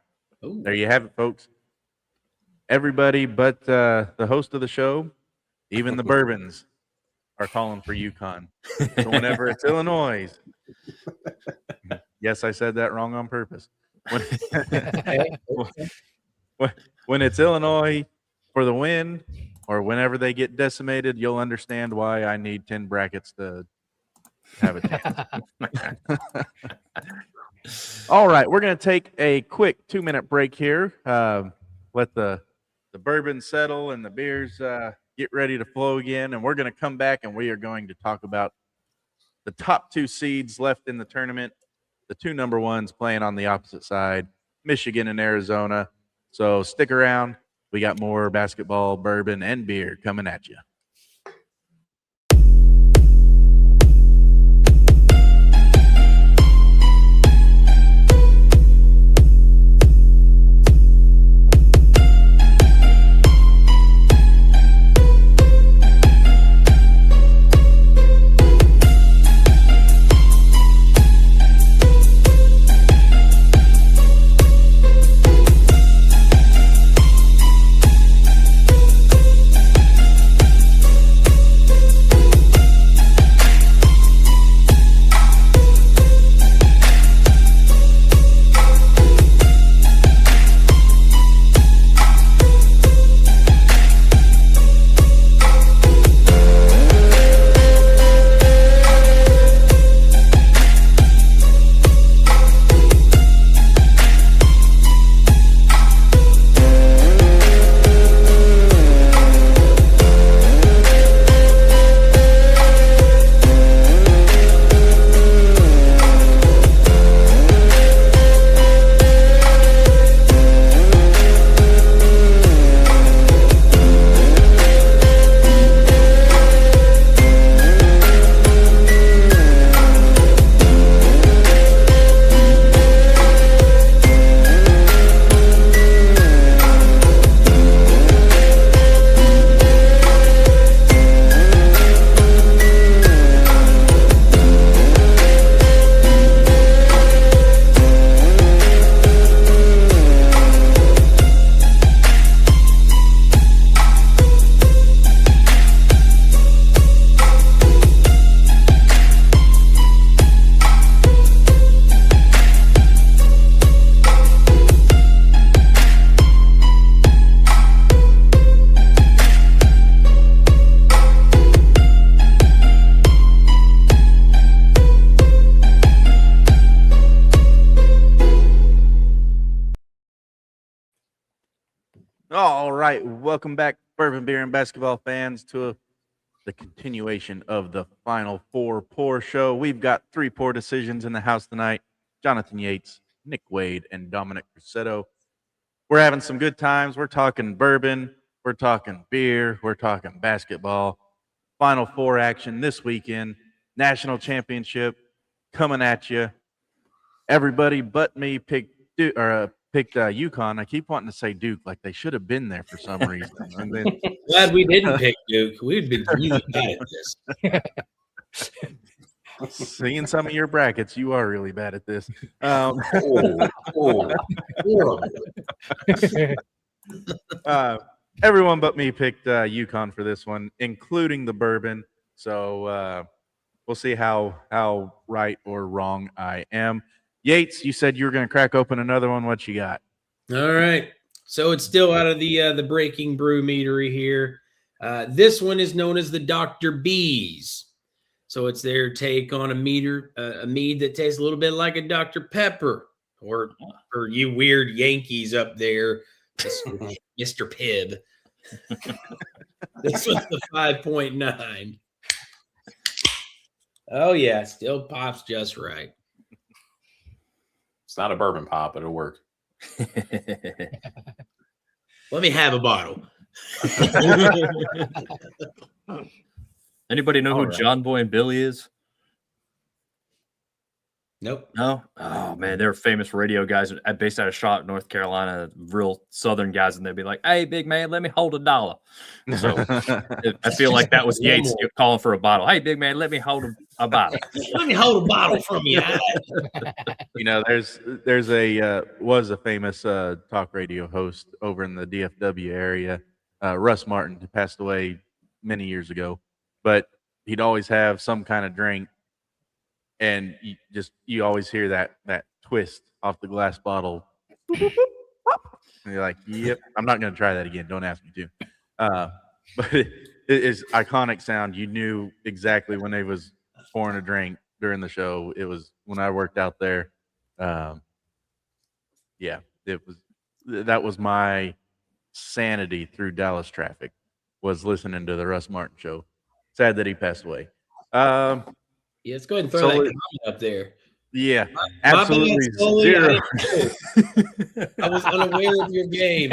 Ooh. There you have it, folks. Everybody but the host of the show, even the bourbons, are calling for Yukon. So whenever it's Illinois, yes, I said that wrong on purpose. When it's Illinois for the win, or whenever they get decimated, you'll understand why I need 10 brackets to have a chance. All right, we're going to take a quick 2-minute break here. Let the bourbon settle and the beers get ready to flow again, and we're going to come back and we are going to talk about the top 2 seeds left in the tournament, the 2 number 1s playing on the opposite side, Michigan and Arizona. So stick around. We got more basketball, bourbon, and beer coming at you. All right, welcome back, bourbon, beer, and basketball fans, to the continuation of the Final Four Pour Show. We've got 3 pour decisions in the house tonight. Jonathan Yates, Nick Wade, and Dominic Crusetto. We're having some good times. We're talking bourbon. We're talking beer. We're talking basketball. Final Four action this weekend. National championship coming at you. Everybody but me picked Yukon. I keep wanting to say Duke, like they should have been there for some reason. And then, Glad we didn't pick Duke. We'd been really bad at this. Seeing some of your brackets, you are really bad at this. Everyone but me picked Yukon for this one, including the bourbon. So we'll see how right or wrong I am. Yates, you said you were going to crack open another one. What you got? All right. So it's still out of the Breaking Brew meadery here. This one is known as the Dr. B's. So it's their take on a mead that tastes a little bit like a Dr. Pepper, or for you weird Yankees up there, Mr. Pibb. This was the 5.9. Oh yeah, still pops just right. It's not a bourbon pop, but it'll work. Let me have a bottle. Anybody know who John Boy and Billy is? Nope. No? Oh, man. They're famous radio guys based out of Charlotte, North Carolina, real Southern guys. And they'd be like, hey, big man, let me hold $1. So I feel like that was Yates calling for a bottle. Hey, big man, let me hold a bottle. Let me hold a bottle from you. You know, there's was a famous talk radio host over in the DFW area, Russ Martin, who passed away many years ago. But he'd always have some kind of drink. And you always hear that twist off the glass bottle. And you're like, yep, I'm not going to try that again. Don't ask me to. But it's iconic sound. You knew exactly when they was pouring a drink during the show. It was when I worked out there. Yeah, that was my sanity through Dallas traffic, was listening to the Russ Martin show. Sad that he passed away. Yeah, let's go ahead and throw that comment up there. Yeah, absolutely zero. I was unaware of your game.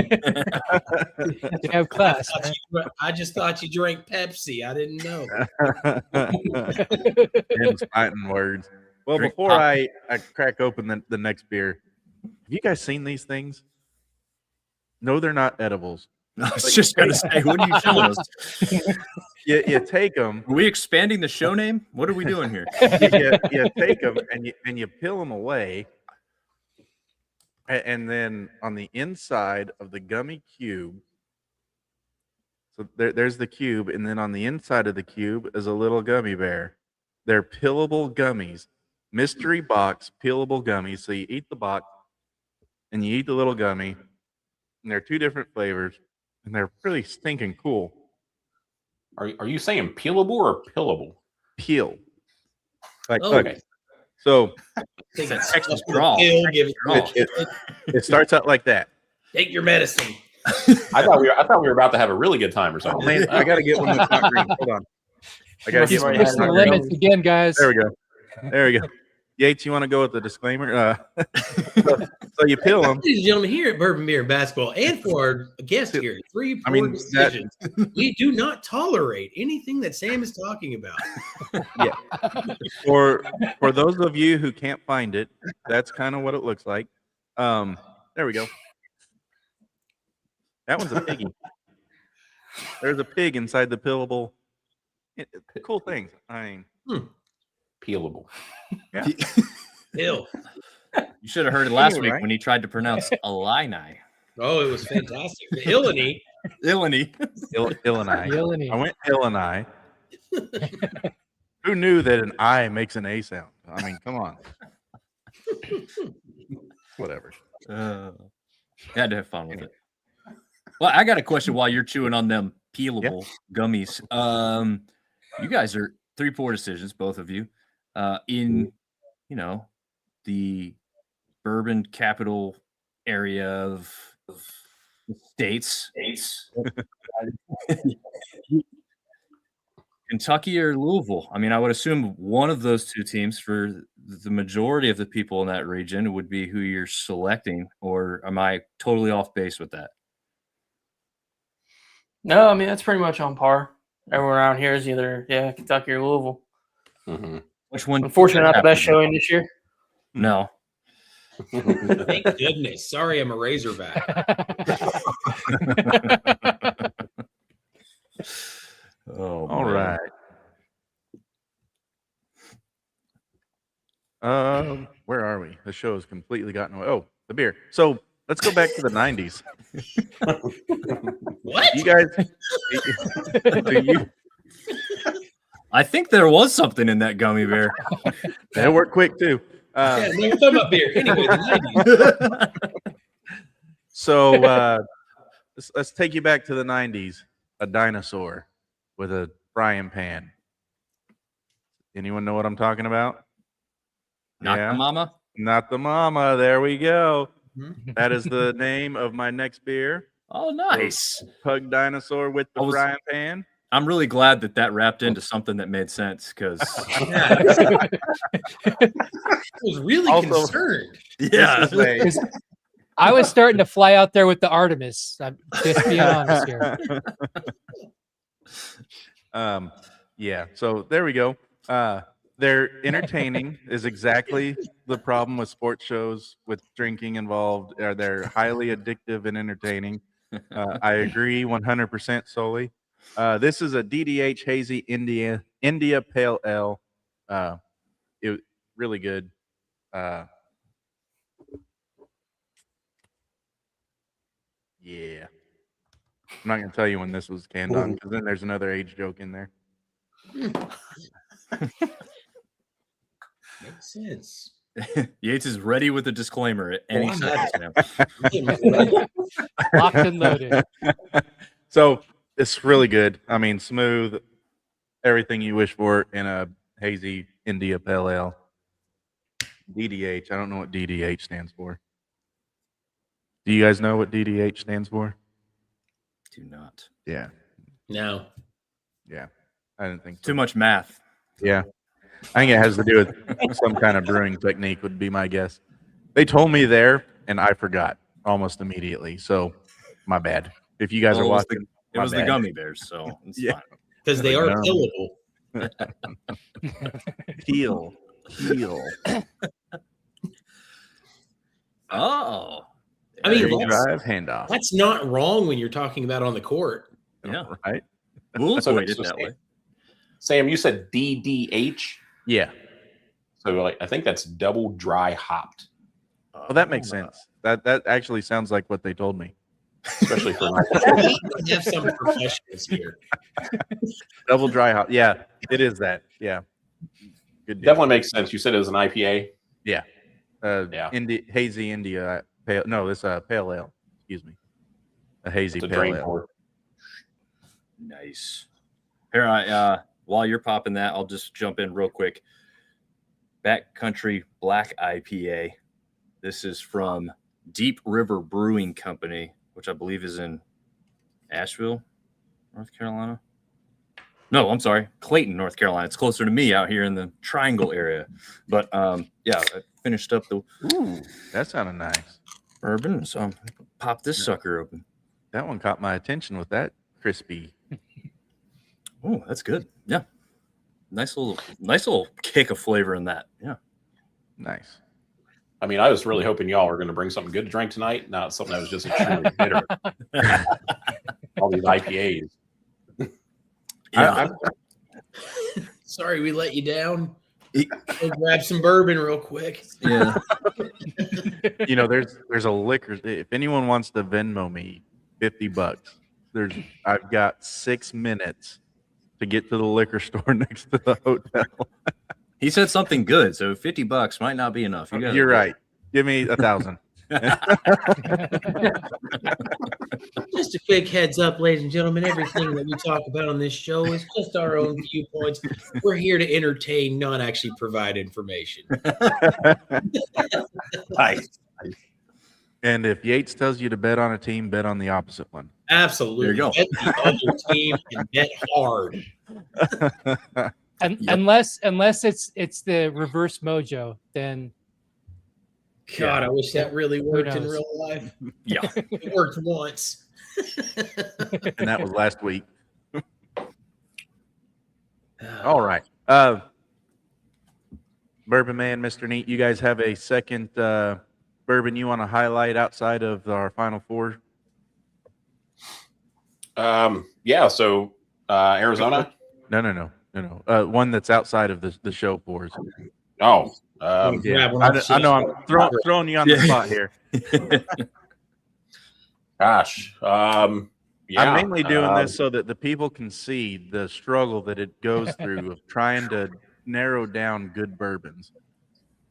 You have class. I just thought you drank Pepsi. I didn't know. Him's fighting words. Well, Drink before pop. I crack open the next beer, have you guys seen these things? No, they're not edibles. I was just going to say, what are you showing us? You take them. Are we expanding the show name? What are we doing here? You take them and you peel them away, and then on the inside of the gummy cube, so there's the cube, and then on the inside of the cube is a little gummy bear. They're peelable gummies, mystery box peelable gummies. So you eat the box, and you eat the little gummy, and they're two different flavors, and they're really stinking cool. Are you saying peelable or pillable? Peel. Like, Okay. So Take That a Texas couple draw. of pills, give it- it starts out like that. Take your medicine. I thought we were about to have a really good time or Oh something. man, I gotta get one that's not green. Hold on. I gotta He's get one Sorry, that's pushing the not green. limits again, guys. There we go. There we go. Yates, you want to go with the disclaimer? So you peel them. Ladies and gentlemen, here at Bourbon Beer and Basketball, and for our guest here, three I mean, poor decisions, we do not tolerate anything that Sam is talking about. For those of you who can't find it, that's kind of what it looks like. There we go. That one's a piggy. There's a pig inside the peelable. Cool things. I mean, Peelable. Bill. You should have heard it last Anyway, week right? when he tried to pronounce Illini. Oh, it was fantastic. The Illini. Illini. Illini. Illini. I went Illini. Who knew that an I makes an A sound? I mean, come on. Whatever. Had to have fun with it. Well, I got a question while you're chewing on them peelable gummies. You guys are 3 poor decisions, both of you, in the bourbon capital area of the states. Kentucky or Louisville. I mean, I would assume one of those two teams for the majority of the people in that region would be who you're selecting, or am I totally off base with that? No, I mean that's pretty much on par. Everyone around here is either Kentucky or Louisville. Mm-hmm. Which one? Unfortunately, not the best showing this year. No. Thank goodness. Sorry, I'm a Razorback. Oh, All man. right. Where are we? The show has completely gotten away. Oh, the beer. So let's go back to the 90s. What? You guys, do you, I think there was something in that gummy bear. it worked quick too. Yeah, we're talking about beer. Anyway, the 90s. So let's take you back to the 90s. A dinosaur with a frying pan. Anyone know what I'm talking about? Not Yeah. the mama. Not the mama. There we go. Mhm. That is the name of my next beer. Oh, nice. Pug dinosaur with the frying pan. I'm really glad that wrapped into something that made sense because Yeah. I was really Also- concerned. yeah, This is I was starting to fly out there with the Artemis. I'm just being honest here. Yeah. So there we go. They're entertaining is exactly the problem with sports shows with drinking involved. They're highly addictive and entertaining. I agree 100% solely. This is a DDH Hazy India Pale Ale. It really good. Yeah. I'm not gonna tell you when this was canned on because then there's another age joke in there. Makes sense. Yates is ready with a disclaimer at any I'm second, man. Locked and loaded. So it's really good. I mean, smooth, everything you wish for in a hazy India Pale Ale. DDH. I don't know what DDH stands for. Do you guys know what DDH stands for? Do not. Yeah. No. Yeah. I didn't think so. Too much math. Yeah. I think it has to do with some kind of brewing technique would be my guess. They told me there and I forgot almost immediately. So my bad. If you guys Well, are it was watching, It my was the bad. gummy bears, so it's Yeah. fine. Because they are No. killable. Heel. Oh, I mean, Free that's- drive handoff. That's not wrong when you're talking about on the court. yeah. Right? We'll So avoid it that's that way. Sam, you said DDH. Yeah. So like I think that's double dry hopped, Well, that makes sense. That actually sounds like what they told me. especially for We have some professionals here. Double dry hop. Yeah, it is that. Yeah. Good deal. definitely makes sense. You said it was an IPA. Yeah. Yeah. Hazy India pale. No, it's a pale ale. Excuse me. A hazy It's a pale drain ale. pour. Nice. Here, while you're popping that, I'll just jump in real quick. Backcountry Black IPA. This is from Deep River Brewing Company, which I believe is in Asheville, North Carolina. No, I'm sorry, Clayton, North Carolina. It's closer to me out here in the Triangle area. But yeah, I finished up the Ooh, that sounded nice. bourbon, so I'm pop this sucker open. That one caught my attention with that crispy. Oh, that's good. Yeah, nice little kick of flavor in that. Yeah. Nice. I mean, I was really hoping y'all were going to bring something good to drink tonight, not something that was just extremely bitter. All these IPAs. Yeah. Sorry, we let you down. Go grab some bourbon real quick. Yeah. You know, there's a liquor. If anyone wants to Venmo me $50, I've got 6 minutes to get to the liquor store next to the hotel. He said something good, so $50 might not be enough. You You're right. Give me 1,000. Just a quick heads up, ladies and gentlemen. Everything that we talk about on this show is just our own viewpoints. We're here to entertain, not actually provide information. Nice. And if Yates tells you to bet on a team, bet on the opposite one. Absolutely. There you go. Bet the other team and bet hard. And Yep. unless it's the reverse mojo, then God, I wish that really worked in knows? real life. Yeah. It worked once. And that was last week. All right. Bourbon Man, Mr. Neat, you guys have a second bourbon you want to highlight outside of our final four? Yeah. So Arizona. No. One that's outside of the show pours. Oh, Um, Grab one off I know I'm shelf. throwing you on the Yeah. spot here. gosh. Yeah. I'm mainly doing this so that the people can see the struggle that it goes through of trying to narrow down good bourbons.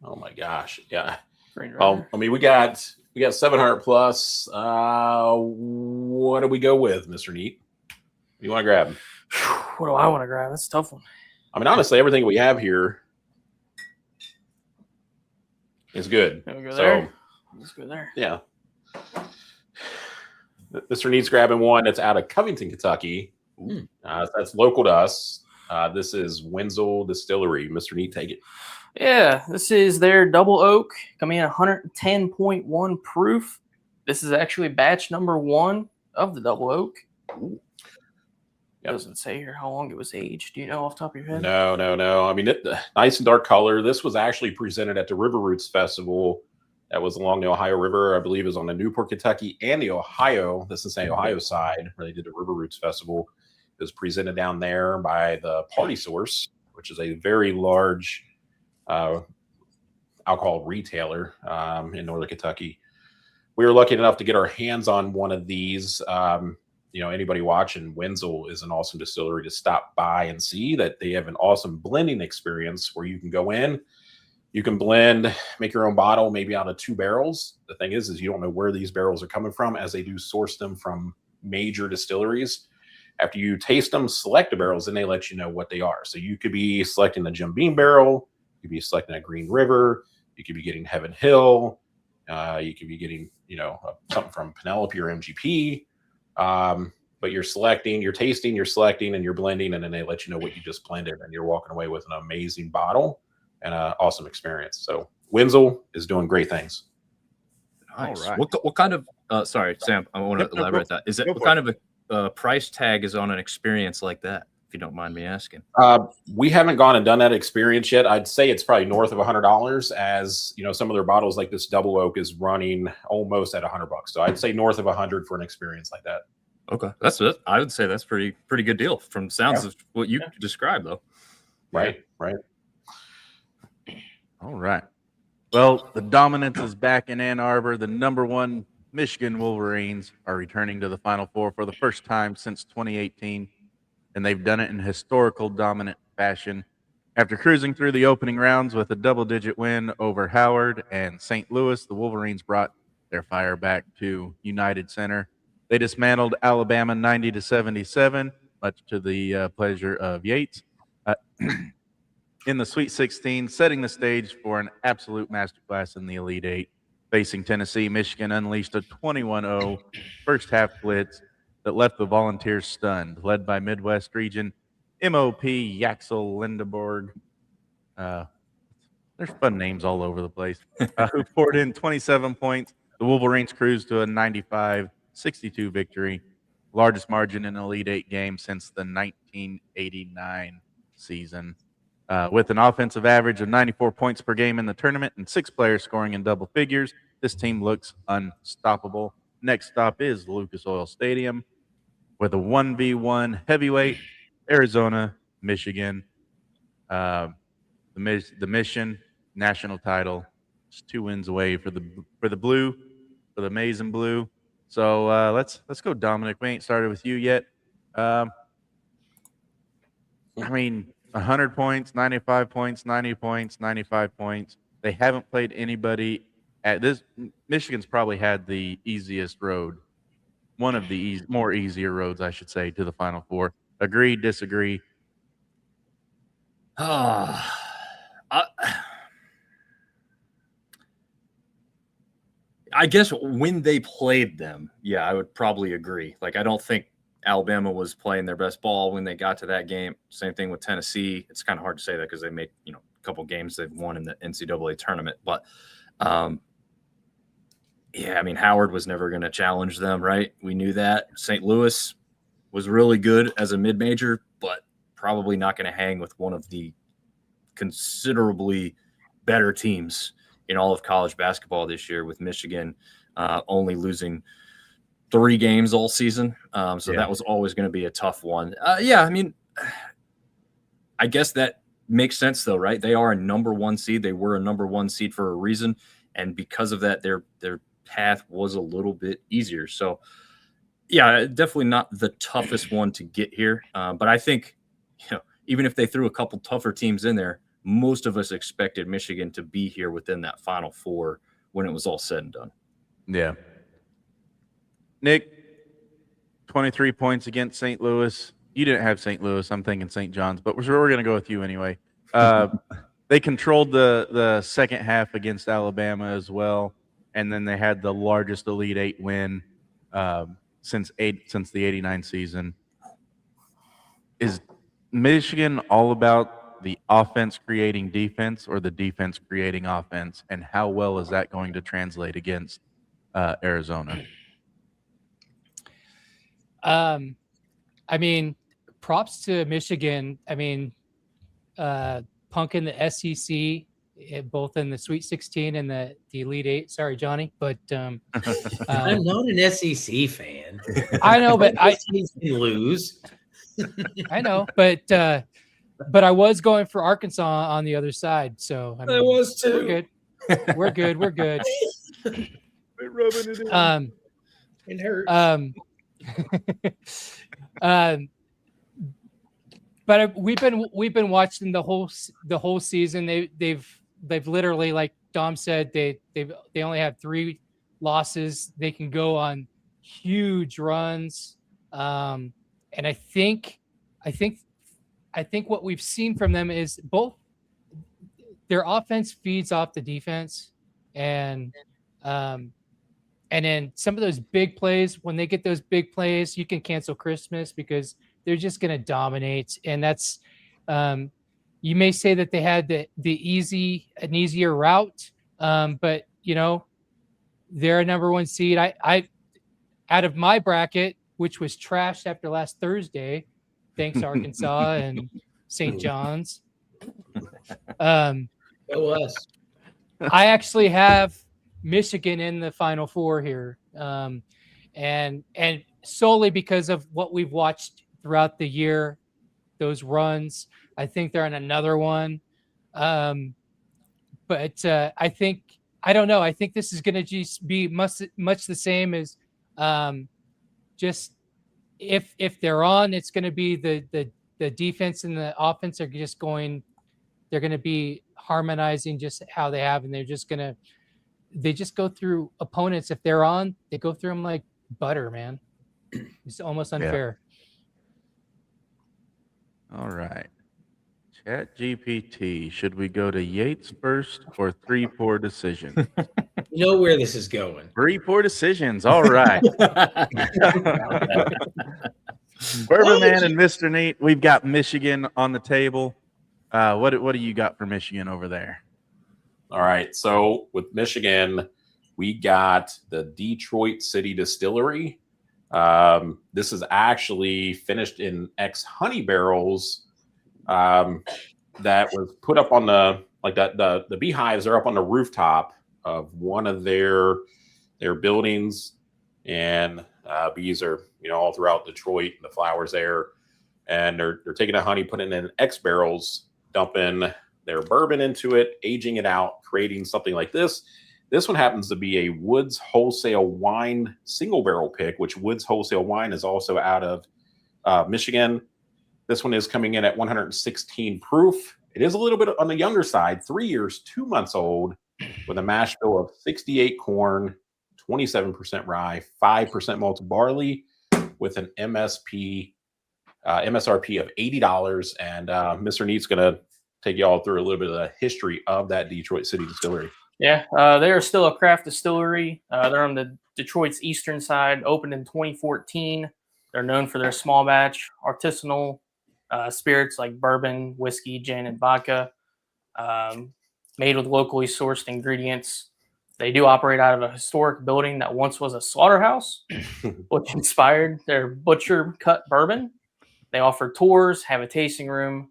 Oh my gosh. Yeah. Green River. I mean, we got 700 plus. What do we go with, Mr. Neat? You want to grab? What do I want to grab? That's a tough one. I mean, honestly, everything we have here is good. Can we go So, there? Let's go there. yeah. Mr. Neat's grabbing one that's out of Covington, Kentucky. That's local to us. This is Wenzel Distillery. Mr. Neat, take it. Yeah, this is their double oak coming in 110.1 proof. This is actually batch number 1 of the double oak. It doesn't say here how long it was aged. Do you know off the top of your head? No. I mean, nice and dark color. This was actually presented at the River Roots Festival. That was along the Ohio River. I believe it was on the Newport, Kentucky, and the the Cincinnati, Ohio side, where they did the River Roots Festival. It was presented down there by the Party Source, which is a very large alcohol retailer in Northern Kentucky. We were lucky enough to get our hands on one of these. Anybody watching, Wenzel is an awesome distillery to stop by and see. That they have an awesome blending experience where you can go in, you can blend, make your own bottle, maybe out of 2 barrels. The thing is you don't know where these barrels are coming from, as they do source them from major distilleries. After you taste them, select the barrels, and they let you know what they are. So you could be selecting the Jim Beam barrel, you could be selecting a Green River, you could be getting Heaven Hill, you could be getting something from Penelope or MGP. But you're selecting, you're tasting, you're selecting, and you're blending, and then they let you know what you just blended, and you're walking away with an amazing bottle and an awesome experience. So Wenzel is doing great things. Nice. All right. What kind of sorry, Sam, I want to elaborate that. Is it what kind of a price tag is on an experience like that, if you don't mind me asking? We haven't gone and done that experience yet. I'd say it's probably north of $100, as some of their bottles like this double oak is running almost at $100. So I'd say north of $100 for an experiance like that. Okay, that's it. I would say that's pretty good deal from sounds of what you described, though. Right. All right. Well, the dominance is back in Ann Arbor. The number 1 Michigan Wolverines are returning to the Final Four for the first time since 2018, and they've done it in historical dominant fashion. After cruising through the opening rounds with a double-digit win over Howard and St. Louis, the Wolverines brought their fire back to United Center. They dismantled Alabama 90-77, much to the pleasure of Yates. In the Sweet 16, setting the stage for an absolute masterclass in the Elite Eight. Facing Tennessee, Michigan unleashed a 21-0 first-half blitz that left the Volunteers stunned, led by Midwest region MOP Yaxel Lindeborg. There's fun names all over the place. Who poured in 27 points. The Wolverines cruised to a 95-62 victory, largest margin in an Elite Eight game since the 1989 season. With an offensive average of 94 points per game in the tournament and 6 players scoring in double figures, this team looks unstoppable. Next stop is Lucas Oil Stadium with a 1v1 heavyweight, Arizona, Michigan. The Mission national title, just 2 wins away for the blue, for the maize and blue. So let's go, Dominic. We ain't started with you yet. I mean, 100 points, 95 points, 90 points, 95 points. They haven't played anybody at this. Michigan's probably had the easiest road, one of the more easier roads, I should say, to the Final Four. Agree, disagree? I guess when they played them, yeah, I would probably agree. Like, I don't think Alabama was playing their best ball when they got to that game. Same thing with Tennessee. It's kind of hard to say that because they made, a couple games they've won in the NCAA tournament. But, yeah, I mean, Howard was never going to challenge them, right? We knew that. St. Louis was really good as a mid-major, but probably not going to hang with one of the considerably better teams in all of college basketball this year, with Michigan only losing 3 games all season. That was always going to be a tough one. Yeah, I mean, I guess that makes sense though, right? They are a number 1 seed. They were a number 1 seed for a reason, and because of that, their path was a little bit easier. So, yeah, definitely not the toughest one to get here. But I think, even if they threw a couple tougher teams in there, most of us expected Michigan to be here within that Final Four when it was all said and done. Yeah. Nick, 23 points against St. Louis. You didn't have St. Louis. I'm thinking St. John's, but we're going to go with you anyway. They controlled the second half against Alabama as well, and then they had the largest Elite Eight win since the '89 season. Is Michigan all about the offense creating defense or the defense creating offense, and how well is that going to translate against Arizona? I mean, props to Michigan. I mean, punking the SEC, both in the Sweet 16 and the Elite Eight. Sorry, Johnny, but I'm not an SEC fan. I know, but I can lose. I know, but I was going for Arkansas on the other side, so I was too. We're good. We're good. We're rubbing it in. It hurts. But we've been watching the whole season. They've literally, like Dom said, they only have 3 losses. They can go on huge runs, and I think what we've seen from them is both their offense feeds off the defense, and then some of those big plays, when they get those big plays, you can cancel Christmas because they're just going to dominate. And that's, you may say that they had an easier route, but they're a number 1 seed. I out of my bracket, which was trashed after last Thursday, thanks Arkansas and St. John's. Go us. I actually have Michigan in the Final Four here, and solely because of what we've watched throughout the year, those runs. I think they're on another one, but I don't know. I think this is going to just be much the same as just if they're on, it's going to be the defense and the offense are just going. They're going to be harmonizing just how they have, and they just go through opponents. If they're on, they go through them like butter, man. It's almost unfair. Yeah. All right. ChatGPT, should we go to Yates first or 3 poor decisions? You know where this is going. 3 poor decisions. All right. Bourbon Man and Mr. Neat, we've got Michigan on the table. What do you got for Michigan over there? All right. So with Michigan, we got the Detroit City Distillery. This is actually finished in ex-honey barrels that was put up on the beehives are up on the rooftop of one of their buildings, and bees are all throughout Detroit, the flowers there, and they're taking the honey, putting it in X barrels, dumping their bourbon into it, aging it out, creating something like this. This one happens to be a Woods Wholesale Wine single barrel pick, which Woods Wholesale Wine is also out of Michigan. This one is coming in at 116 proof. It is a little bit on the younger side, 3 years, 2 months old, with a mash bill of 68 corn, 27% rye, 5% malted barley, with an MSRP of $80. And Mr. Neat's going to take you all through a little bit of the history of that Detroit City Distillery. Yeah, they are still a craft distillery. They're on the Detroit's eastern side, opened in 2014. They're known for their small batch artisanal spirits like bourbon, whiskey, gin, and vodka, made with locally sourced ingredients. They do operate out of a historic building that once was a slaughterhouse, which inspired their butcher cut bourbon. They offer tours, have a tasting room,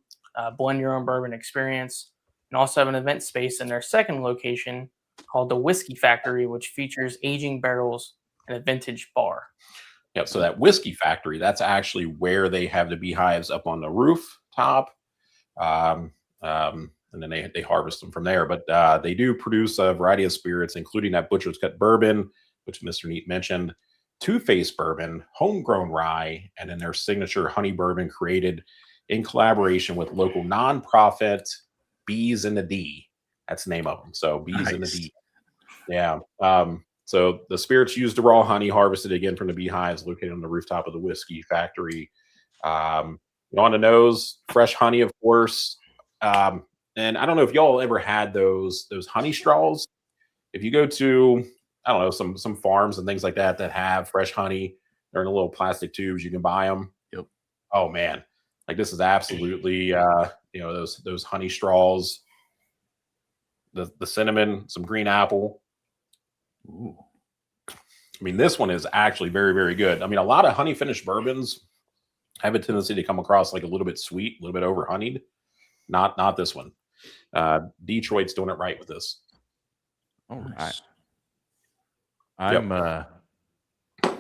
blend your own bourbon experience, and also have an event space in their second location called the Whiskey Factory, which features aging barrels and a vintage bar. Yep. So that Whiskey Factory, that's actually where they have the beehives up on the rooftop. and then they harvest them from there. But they do produce a variety of spirits, including that Butcher's Cut bourbon, which Mr. Neat mentioned, Two-Face bourbon, homegrown rye, and then their signature honey bourbon created in collaboration with local nonprofit Bees in the D. That's the name of them. So Bees in the D. Yeah. So the spirits used the raw honey harvested again from the beehives located on the rooftop of the whiskey factory. On the nose, fresh honey, of course. And I don't know if y'all ever had those honey straws. If you go to, I don't know, some farms and things like that have fresh honey, they're in the little plastic tubes. You can buy them. Yep. Oh man, like this is absolutely those honey straws. The cinnamon, some green apple. Ooh. I mean, this one is actually very, very good. I mean, a lot of honey finished bourbons have a tendency to come across like a little bit sweet, a little bit over honeyed. Not this one. Detroit's doing it right with this. All right. I'm it's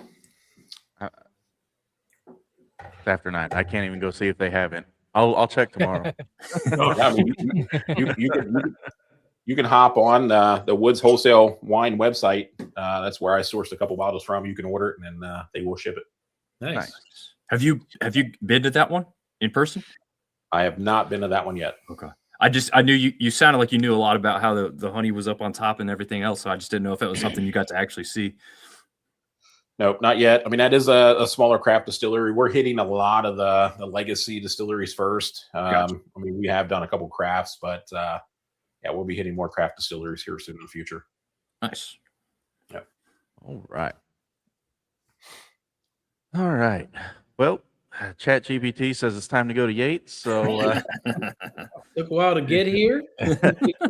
after 9. I can't even go see if they haven't. I'll check tomorrow. I mean, you can hop on the Woods Wholesale Wine website. That's where I sourced a couple bottles from. You can order it, and then they will ship it. Nice. Have you been to that one in person? I have not been to that one yet. Okay. I knew you sounded like you knew a lot about how the honey was up on top and everything else. So I just didn't know if it was something you got to actually see. Nope, not yet. I mean, that is a smaller craft distillery. We're hitting a lot of the legacy distilleries first. Gotcha. I mean, we have done a couple crafts, but yeah, we'll be hitting more craft distilleries here soon in the future. Nice. Yeah. All right. Well, ChatGPT says it's time to go to Yates. So Took a while to get here.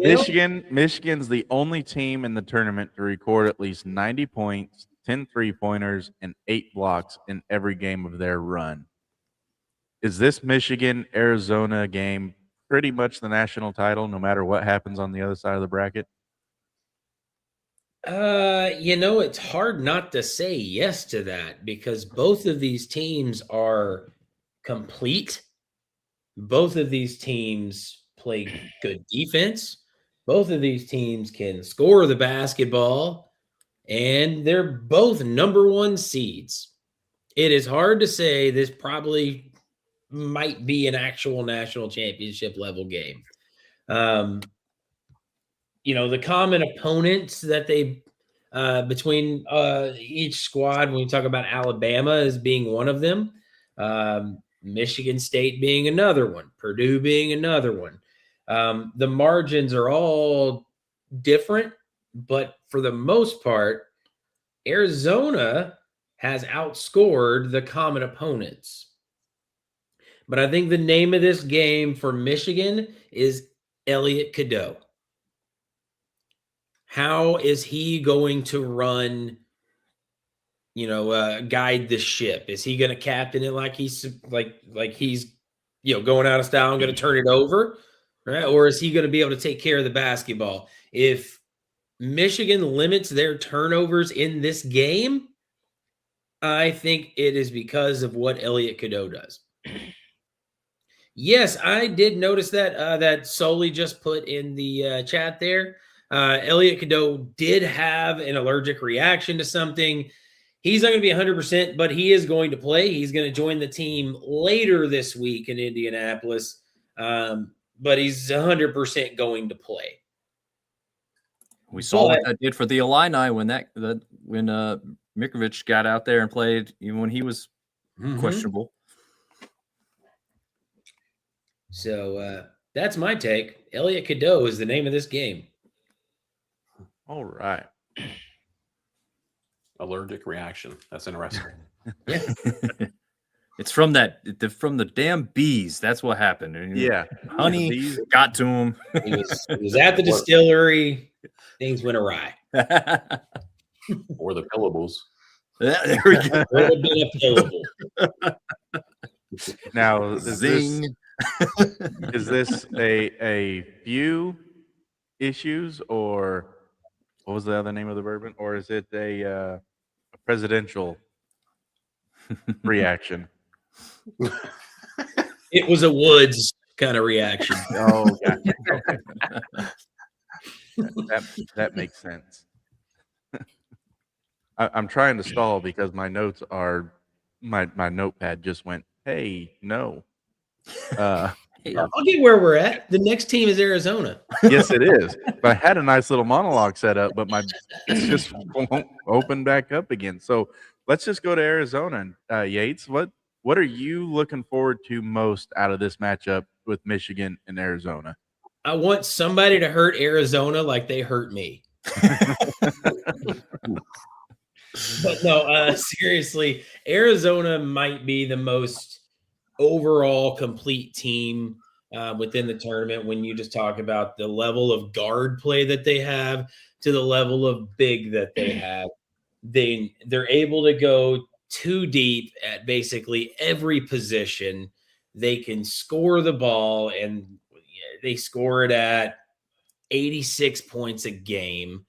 Michigan's the only team in the tournament to record at least 90 points, 10 3-pointers, and 8 blocks in every game of their run. Is this Michigan-Arizona game pretty much the national title, no matter what happens on the other side of the bracket? It's hard not to say yes to that because both of these teams are complete. Both of these teams play good defense. Both of these teams can score the basketball, and they're both number 1 seeds. It is hard to say this probably might be an actual national championship level game. The common opponents that they between each squad, when we talk about Alabama as being one of them, Michigan State being another one, Purdue being another one. The margins are all different, but for the most part, Arizona has outscored the common opponents. But I think the name of this game for Michigan is Elliot Cadeau. How is he going to run, guide the ship? Is he going to captain it like he's going out of style and going to turn it over, right? Or is he going to be able to take care of the basketball? If Michigan limits their turnovers in this game, I think it is because of what Elliot Cadeau does. Yes, I did notice that Soli just put in the chat there. Elliot Cadeau did have an allergic reaction to something. He's not going to be 100%, but he is going to play. He's going to join the team later this week in Indianapolis, but he's 100% going to play. We saw what that did for the Illini when Mikovic got out there and played, even when he was questionable. So that's my take. Elliot Cadeau is the name of this game. All right. Allergic reaction. That's interesting. Yeah. It's from the damn bees. That's what happened. Yeah. Honey got to him. He was at the distillery. Things went awry. Or the pillables. There we go. Would have been a pillable. Now, is this a few issues, or what was the other name of the bourbon? Or is it a presidential reaction? It was a Woods kind of reaction. Oh, gotcha. Okay. That makes sense. I'm trying to stall because my notes are my notepad just went, hey, no. I'll get where we're at. The next team is Arizona. Yes, it is. But I had a nice little monologue set up, but it just won't open back up again. So let's just go to Arizona. Yates, what are you looking forward to most out of this matchup with Michigan and Arizona? I want somebody to hurt Arizona like they hurt me. But no, seriously, Arizona might be the most overall complete team within the tournament when you just talk about the level of guard play that they have to the level of big that they have. They're able to go too deep at basically every position. They can score the ball, and they score it at 86 points a game.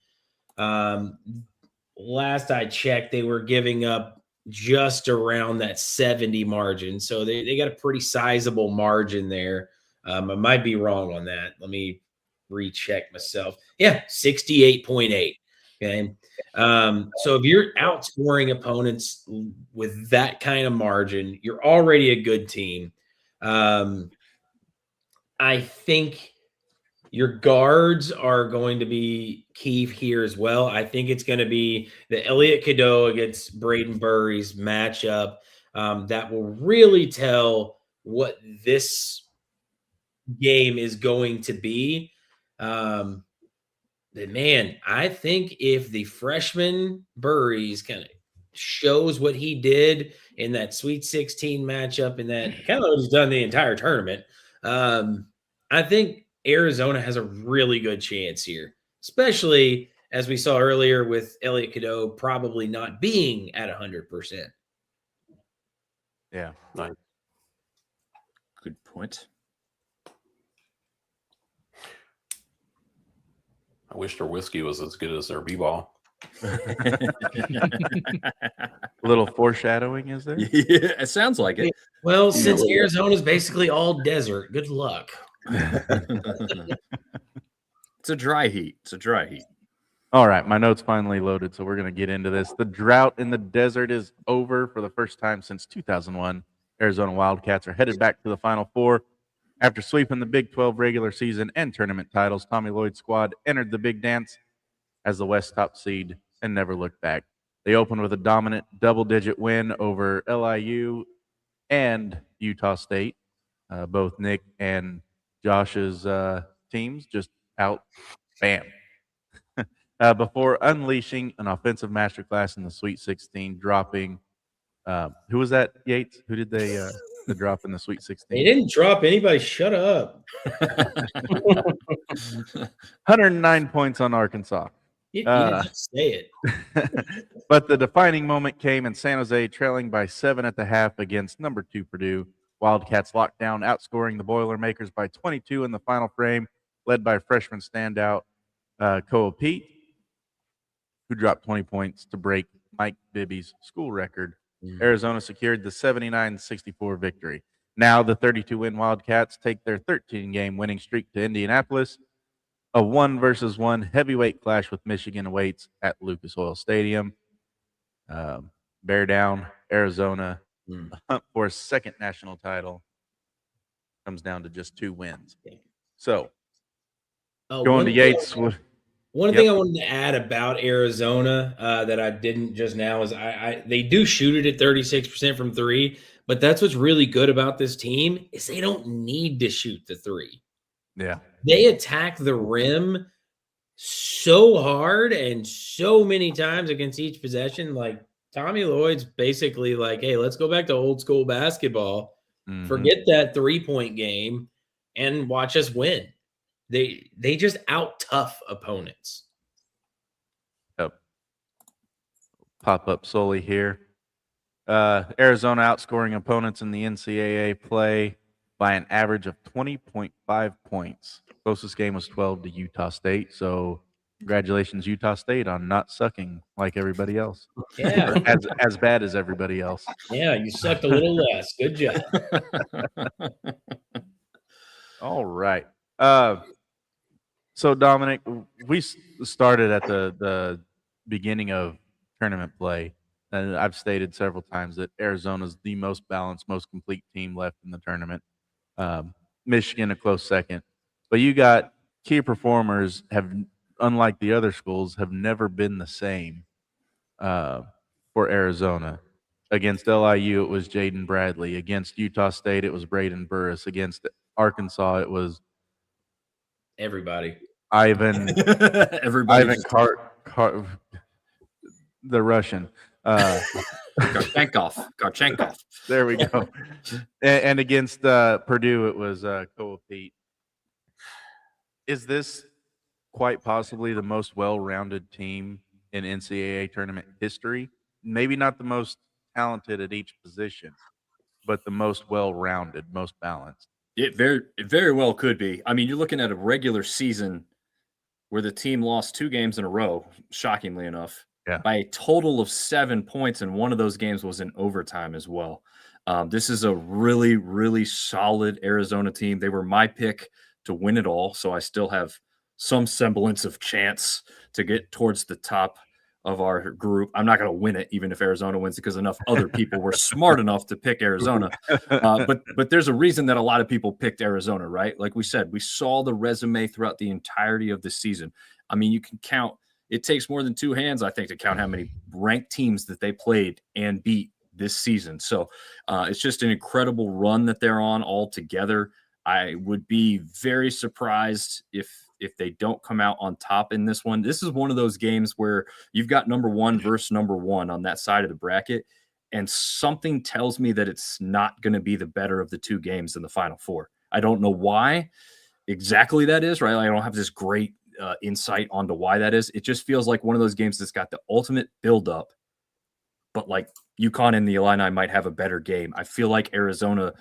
Last I checked, they were giving up just around that 70 margin. So they got a pretty sizable margin there. I might be wrong on that. Let me recheck myself. Yeah, 68.8. Okay. So if you're outscoring opponents with that kind of margin, you're already a good team. I think your guards are going to be key here as well. I think it's going to be the Elliott Cadeau against Braden Burry's matchup that will really tell what this game is going to be. But man, I think if the freshman Burry's kind of shows what he did in that Sweet 16 matchup and that kind of what he's done the entire tournament, I think Arizona has a really good chance here, especially as we saw earlier with Elliott Cadeau probably not being at 100%. Yeah. Nice. Good point. I wish their whiskey was as good as their b-ball. A little foreshadowing, is there? Yeah, it sounds like it. Well, since Arizona's basically all desert, good luck. It's a dry heat. It's a dry heat. All right, my notes finally loaded, so we're going to get into this. The drought in the desert is over for the first time since 2001. Arizona Wildcats are headed back to the Final Four. After sweeping the Big 12 regular season and tournament titles, Tommy Lloyd's squad entered the big dance as the West top seed and never looked back. They opened with a dominant double-digit win over LIU and Utah State. Both Nick and Josh's teams just out, bam. Before unleashing an offensive masterclass in the Sweet 16, dropping who was that, Yates? Who did they the drop in the Sweet 16? They didn't drop anybody. Shut up. 109 points on Arkansas. You didn't just say it. But the defining moment came in San Jose, trailing by 7 at the half against number 2 Purdue. Wildcats locked down, outscoring the Boilermakers by 22 in the final frame, led by freshman standout Koa Pete, who dropped 20 points to break Mike Bibby's school record. Arizona secured the 79-64 victory. Now the 32-win Wildcats take their 13-game winning streak to Indianapolis. A 1-versus-1 heavyweight clash with Michigan awaits at Lucas Oil Stadium. Bear down, Arizona. The hunt for a second national title comes down to just 2 wins. So, going to Yates. One thing I wanted to add about Arizona that I didn't just now is they do shoot it at 36% from 3, but that's what's really good about this team is they don't need to shoot the 3. Yeah. They attack the rim so hard and so many times against each possession. Like Tommy Lloyd's basically like, hey, let's go back to old school basketball. Mm-hmm. Forget that 3-point game and watch us win. They just out tough opponents. Yep. Pop up solely here. Arizona outscoring opponents in the NCAA play by an average of 20.5 points. Closest game was 12 to Utah State. So congratulations, Utah State, on not sucking like everybody else. Yeah. as bad as everybody else. Yeah, you sucked a little less. Good job. All right. So Dominic, we started at the beginning of tournament play, and I've stated several times that Arizona's the most balanced, most complete team left in the tournament. Michigan a close second, but you got key performers have, unlike the other schools, have never been the same uh, for Arizona. Against LIU, it was Jaden Bradley. Against Utah State, it was Braden Burris. Against Arkansas, it was Everybody. Ivan Everybody. the Russian. Karchenkov. There we go. And against Purdue, it was Koa Pete. Is this quite possibly the most well-rounded team in NCAA tournament history? Maybe not the most talented at each position, but the most well-rounded, most balanced. It very well could be. I mean, you're looking at a regular season where the team lost 2 games in a row, shockingly enough, by a total of 7 points, and one of those games was in overtime as well. This is a really, really solid Arizona team. They were my pick to win it all, so I still have some semblance of chance to get towards the top of our group. I'm not going to win it, even if Arizona wins, because enough other people were smart enough to pick Arizona. But there's a reason that a lot of people picked Arizona, right? Like we said, we saw the resume throughout the entirety of the season. I mean, you can count. It takes more than 2 hands, I think, to count how many ranked teams that they played and beat this season. So it's just an incredible run that they're on all together. I would be very surprised if they don't come out on top in this one. This is one of those games where you've got number 1 versus number 1 on that side of the bracket, and something tells me that it's not going to be the better of the 2 games in the Final Four. I don't know why exactly that is, right? I don't have this great insight onto why that is. It just feels like one of those games that's got the ultimate buildup, but like UConn and the Illini might have a better game. I feel like Arizona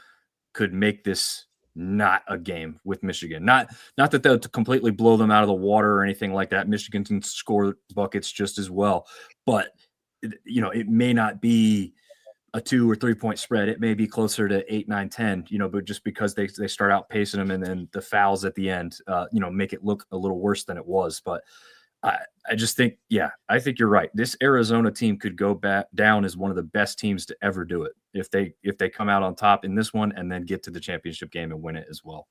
could make this not a game with Michigan. Not that they'll completely blow them out of the water or anything like that. Michigan can score buckets just as well, but it may not be a 2 or 3 point spread. It may be closer to 8, 9, 10, but just because they start out pacing them and then the fouls at the end, make it look a little worse than it was. But I just think, I think you're right. This Arizona team could go back down as one of the best teams to ever do it if they come out on top in this one and then get to the championship game and win it as well.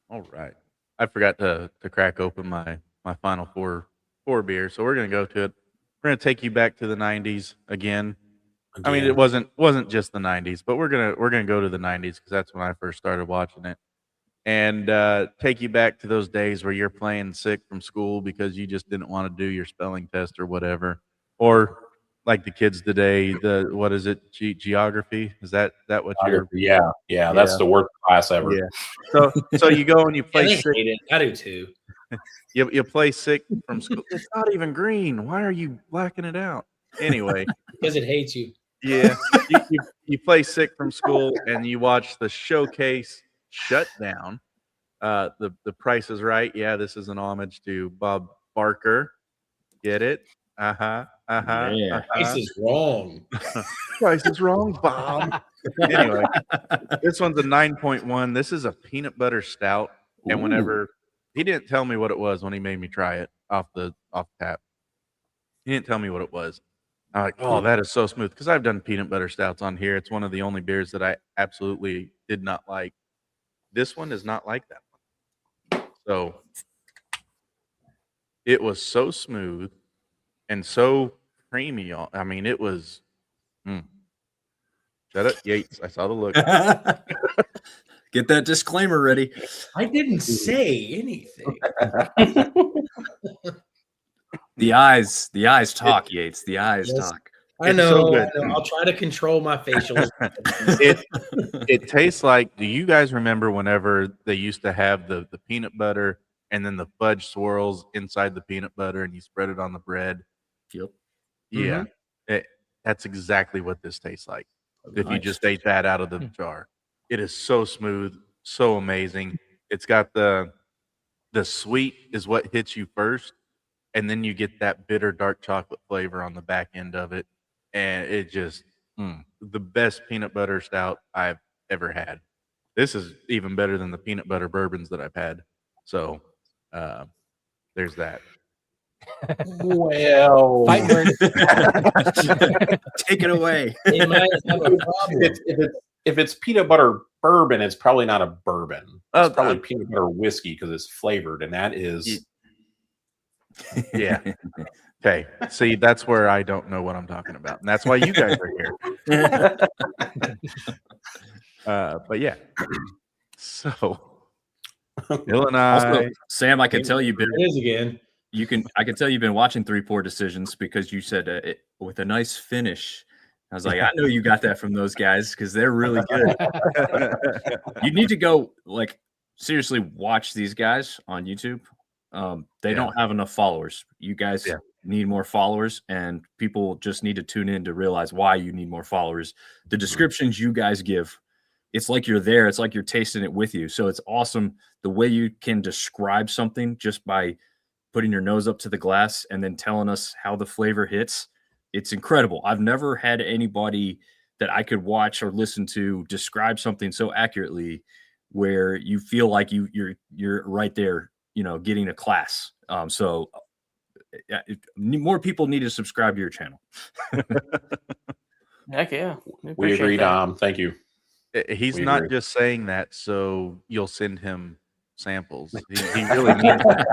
All right. I forgot to crack open my Final Four beer, so we're going to go to it. We're going to take you back to the 90s again. I mean, it wasn't just the 90s, but we're gonna go to the 90s because that's when I first started watching it, and take you back to those days where you're playing sick from school because you just didn't want to do your spelling test or whatever, or like the kids today, what is it, geography? Is that what you're? Yeah, that's the worst class ever. Yeah. So you go and you play sick. I do too. You play sick from school. It's not even green. Why are you blacking it out? Anyway, because it hates you. Yeah, you play sick from school and you watch the Showcase Shutdown. The Price is Right. Yeah, this is an homage to Bob Barker. Get it? Yeah. Price is wrong. Price is wrong, Bob. Anyway, this one's a 9.1. This is a peanut butter stout. And whenever he didn't tell me what it was when he made me try it off tap. He didn't tell me what it was. I'm like, oh, that is so smooth. Because I've done peanut butter stouts on here. It's one of the only beers that I absolutely did not like. This one is not like that one. So it was so smooth and so creamy. I mean, it was. Shut up, Yates. I saw the look. Get that disclaimer ready. I didn't say anything. The eyes talk, Yates. The eyes talk. I know, so good. I know. I'll try to control my facial. It tastes like. Do you guys remember whenever they used to have the peanut butter and then the fudge swirls inside the peanut butter and you spread it on the bread? Yep. Yeah, that's exactly what this tastes like. If you just ate that out of the jar, it is so smooth, so amazing. It's got the sweet is what hits you first. And then you get that bitter dark chocolate flavor on the back end of it. And it just, the best peanut butter stout I've ever had. This is even better than the peanut butter bourbons that I've had. So there's that. Well, Fighting words. Take it away. They might have a problem. if it's peanut butter bourbon, it's probably not a bourbon. It's probably Uh, peanut butter whiskey because it's flavored, and that is Yeah. Okay. See, that's where I don't know what I'm talking about. And that's why you guys are here. But yeah. So Bill and Also, I Sam, I can tell you've been It is again. I can tell you've been watching 3-4 decisions because you said with a nice finish. I was like, I know you got that from those guys because they're really good. You need to go seriously watch these guys on YouTube. They don't have enough followers. You guys need more followers, and people just need to tune in to realize why you need more followers. The descriptions you guys give, it's like you're there. It's like you're tasting it with you. So it's awesome the way you can describe something just by putting your nose up to the glass and then telling us how the flavor hits. It's incredible. I've never had anybody that I could watch or listen to describe something so accurately where you feel like you're right there, getting a class. So more people need to subscribe to your channel. Heck yeah. we appreciate agreed. that. Thank you. He's We not agree. just saying that so you'll send him samples. He really means that.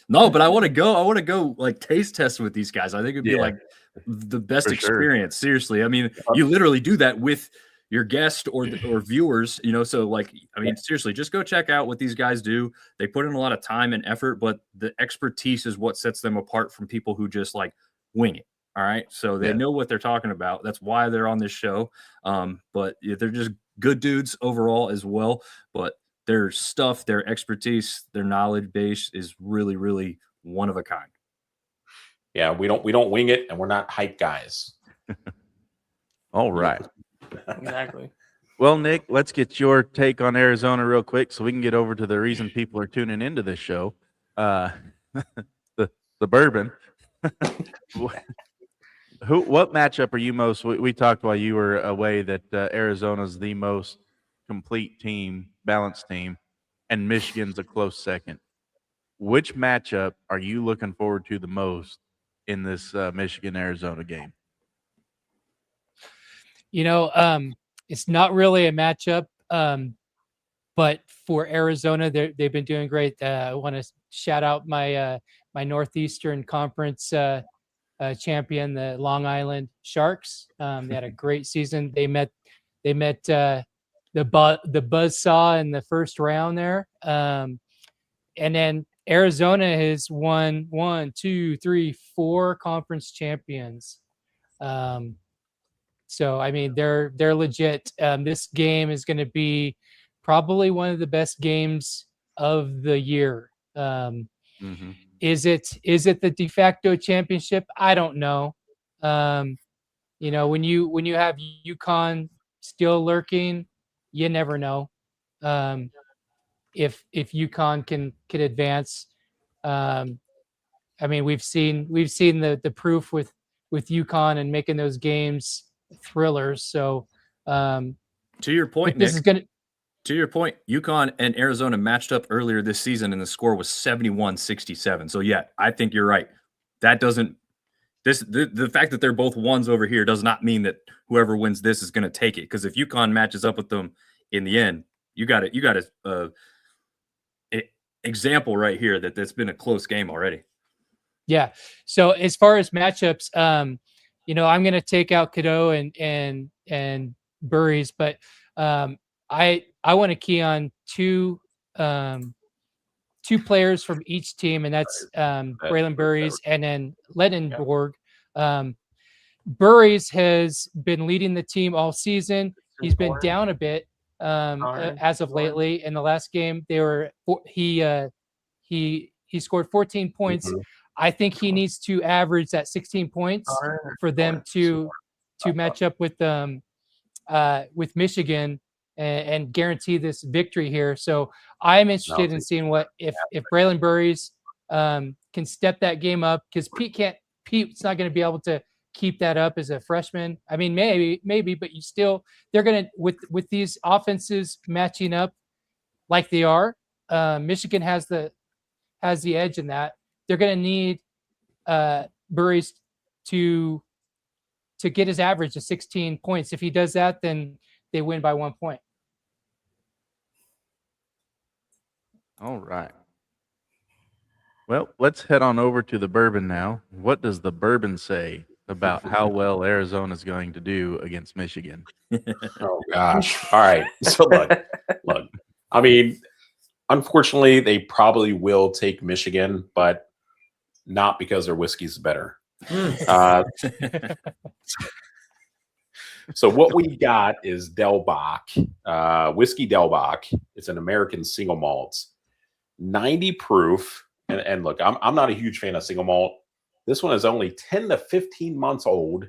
No, but I want to go taste test with these guys. I think it'd be like the best For sure. experience. Seriously. I mean, you literally do that with your guest or viewers, so seriously, just go check out what these guys do. They put in a lot of time and effort, but the expertise is what sets them apart from people who just wing it. All right. So they know what they're talking about. That's why they're on this show. But they're just good dudes overall as well. But their stuff, their expertise, their knowledge base is really, really one of a kind. Yeah, we don't wing it, and we're not hype guys. All right. Exactly. Well, Nick, let's get your take on Arizona real quick so we can get over to the reason people are tuning into this show. The bourbon. What matchup are you most? We talked while you were away that Arizona's the most complete team, balanced team, and Michigan's a close second. Which matchup are you looking forward to the most in this Michigan-Arizona game? It's not really a matchup, but for Arizona, they've been doing great. I want to shout out my Northeastern Conference champion, the Long Island Sharks. They had a great season. They met the Buzzsaw in the first round there, and then Arizona has won 4 conference champions. So I mean, they're legit. This game is going to be probably one of the best games of the year. Is it the de facto championship? I don't know. When you have UConn still lurking, you never know. If UConn can advance. I mean, we've seen the proof with UConn and making those games thrillers. So to your point, this Nick, is gonna. To your point, UConn and Arizona matched up earlier this season, and the score was 71-67. So yeah, I think you're right. That doesn't the fact that they're both ones over here does not mean that whoever wins this is going to take it. Because if UConn matches up with them in the end, you got a example right here that that's been a close game already. Yeah. So as far as matchups, I'm going to take out Cadeau and Burries, but I want to key on two players from each team, and that's Braylon Burries and then Ledenborg. Burries has been leading the team all season. He's been down a bit as of lately. In the last game, he scored 14 points. I think he needs to average that 16 points for them to match up with Michigan and guarantee this victory here. So I'm interested in seeing what if Braylon Burries can step that game up, because Pete's not going to be able to keep that up as a freshman. I mean, maybe, but they're gonna with these offenses matching up like they are. Michigan has the edge in that. They're gonna need Burris to get his average to 16 points. If he does that, then they win by 1 point. All right. Well, let's head on over to the bourbon now. What does the bourbon say about how well Arizona's going to do against Michigan? Oh gosh. All right. So look. I mean, unfortunately, they probably will take Michigan, but not because their whiskey's better. So what we got is Delbach, whiskey Delbach. It's an American single malt, 90 proof. And look, I'm not a huge fan of single malt. This one is only 10 to 15 months old,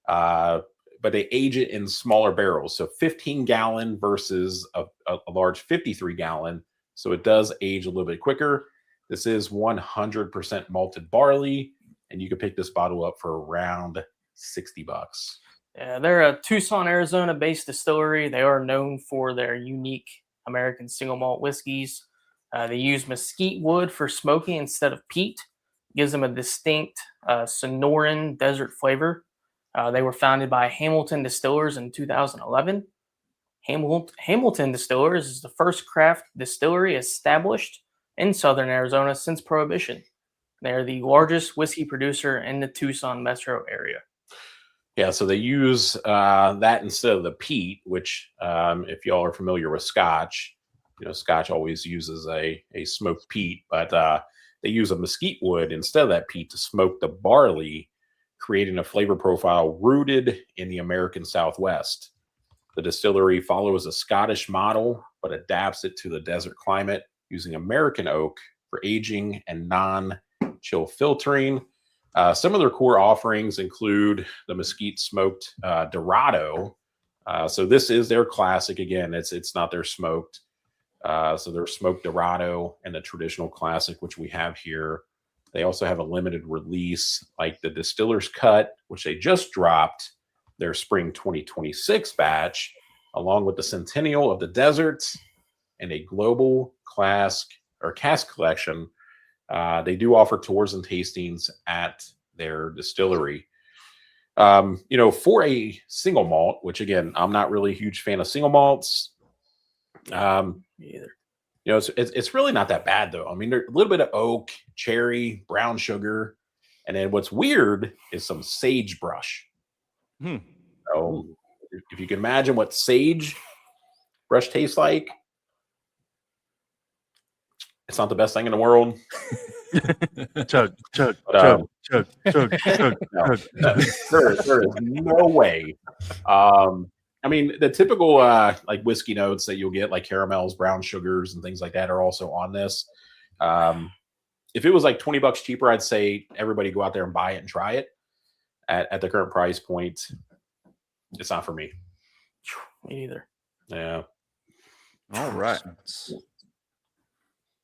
but they age it in smaller barrels. So 15-gallon versus a large 53-gallon. So it does age a little bit quicker. This is 100% malted barley, and you can pick this bottle up for around $60. Yeah, they're a Tucson, Arizona-based distillery. They are known for their unique American single malt whiskeys. They use mesquite wood for smoking instead of peat. Gives them a distinct Sonoran desert flavor. They were founded by Hamilton Distillers in 2011. Hamilton Distillers is the first craft distillery established in southern Arizona since Prohibition. They're the largest whiskey producer in the Tucson metro area. Yeah, so they use that instead of the peat, which if y'all are familiar with Scotch, Scotch always uses a smoked peat, but they use a mesquite wood instead of that peat to smoke the barley, creating a flavor profile rooted in the American Southwest. The distillery follows a Scottish model, but adapts it to the desert climate using American oak for aging and non-chill filtering. Some of their core offerings include the mesquite smoked Dorado. So this is their classic. Again, it's not their smoked. So their smoked Dorado and the traditional classic, which we have here. They also have a limited release like the Distiller's Cut, which they just dropped their spring 2026 batch, along with the Centennial of the Deserts and a global cask collection. They do offer tours and tastings at their distillery. For a single malt, which again, I'm not really a huge fan of single malts. Either. It's really not that bad though. I mean, there's a little bit of oak, cherry, brown sugar, and then what's weird is some sagebrush. So if you can imagine what sage brush tastes like, it's not the best thing in the world. Chug. There is no way. I mean, the typical like whiskey notes that you'll get, like caramels, brown sugars, and things like that, are also on this. If it was like $20 cheaper, I'd say everybody go out there and buy it and try it. At the current price point, it's not for me. Me either. Yeah. All right.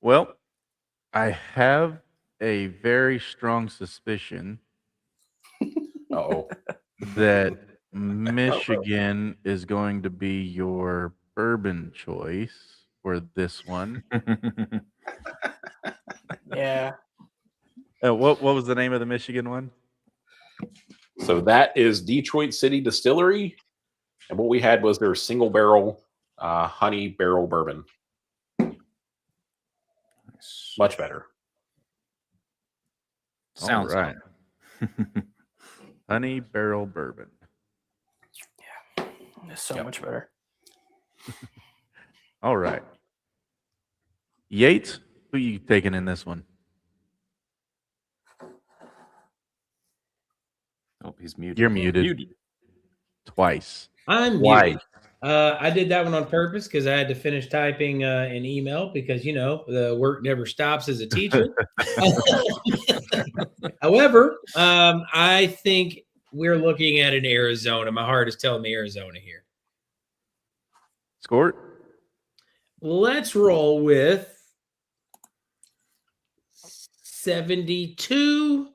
Well, I have a very strong suspicion that Michigan is going to be your bourbon choice for this one. Yeah. What was the name of the Michigan one? So that is Detroit City Distillery, and what we had was their single barrel honey barrel bourbon. Much better. Sounds all right. Honey barrel bourbon. Yeah, it's so much better. All right. Yates, who you taking in this one? Oh, he's muted. You're muted. Twice. I'm Why? muted. I did that one on purpose because I had to finish typing an email because, the work never stops as a teacher. However, I think we're looking at an Arizona. My heart is telling me Arizona here. Score? Let's roll with 72-69.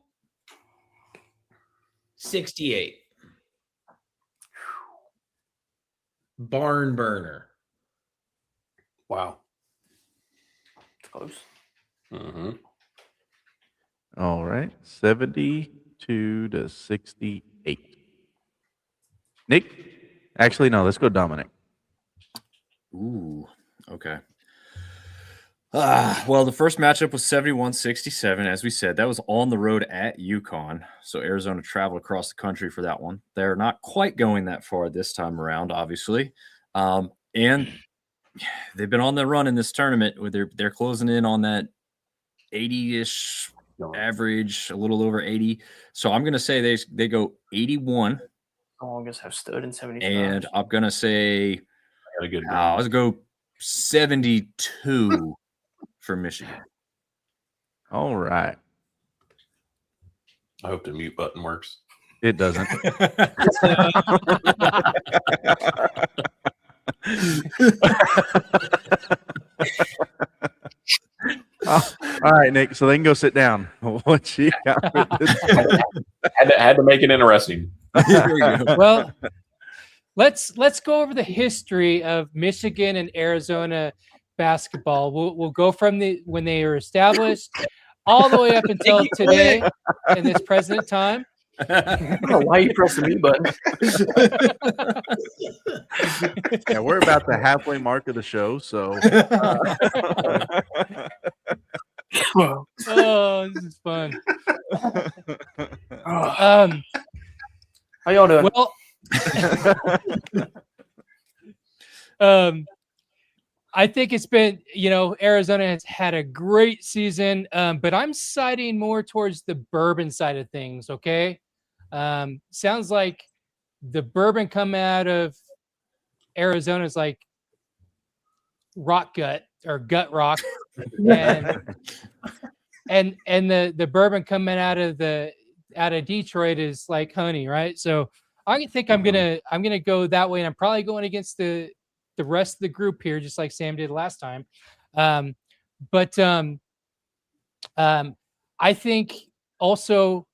68. Barn burner. Wow. Close. Mm-hmm. All right. 72 to 68. Nick? Actually, no, let's go Dominic. Ooh, okay. Well, the first matchup was 71-67. As we said, that was on the road at UConn. So Arizona traveled across the country for that one. They're not quite going that far this time around, obviously. And they've been on the run in this tournament. Where they're closing in on that 80-ish average, a little over 80. So I'm going to say they go 81. The longest have stood in 75. And I'm going to say, Got a good I was going to go 72 for Michigan. All right. I hope the mute button works. It doesn't. All right, Nick. So they can go sit down. What you got for this one? Had to make it interesting. Here we go. Well, let's go over the history of Michigan and Arizona basketball. We'll go from when they were established all the way up until today in this present time. I don't know why you press the mute button. Yeah, we're about the halfway mark of the show, so Oh, this is fun. How y'all doing? Well, I think it's been, Arizona has had a great season, but I'm siding more towards the Bourbon side of things. Okay. Sounds like the Bourbon coming out of Arizona is like rock gut or gut rock. and the Bourbon coming out of Detroit is like honey, right? So I think I'm gonna go that way, and I'm probably going against the rest of the group here, just like Sam did last time. But I think also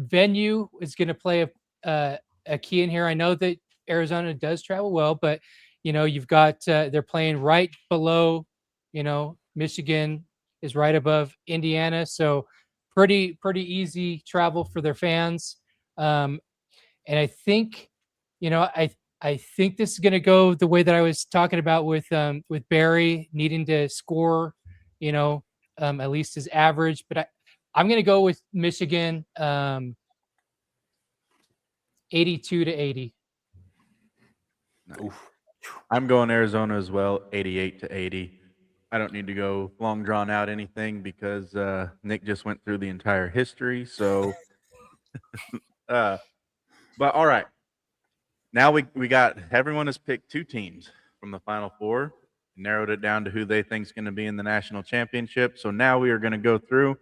venue is going to play a key in here. I know that Arizona does travel well, but you've got they're playing right below. Michigan is right above Indiana, so pretty easy travel for their fans. And I think, I think this is going to go the way that I was talking about with Barry needing to score, at least his average. But I'm going to go with Michigan, 82 to 80. Nice. I'm going Arizona as well, 88 to 80. I don't need to go long drawn out anything because Nick just went through the entire history. So, but all right. Now we got everyone has picked two teams from the Final Four, narrowed it down to who they think is going to be in the national championship. So now we are going to go through.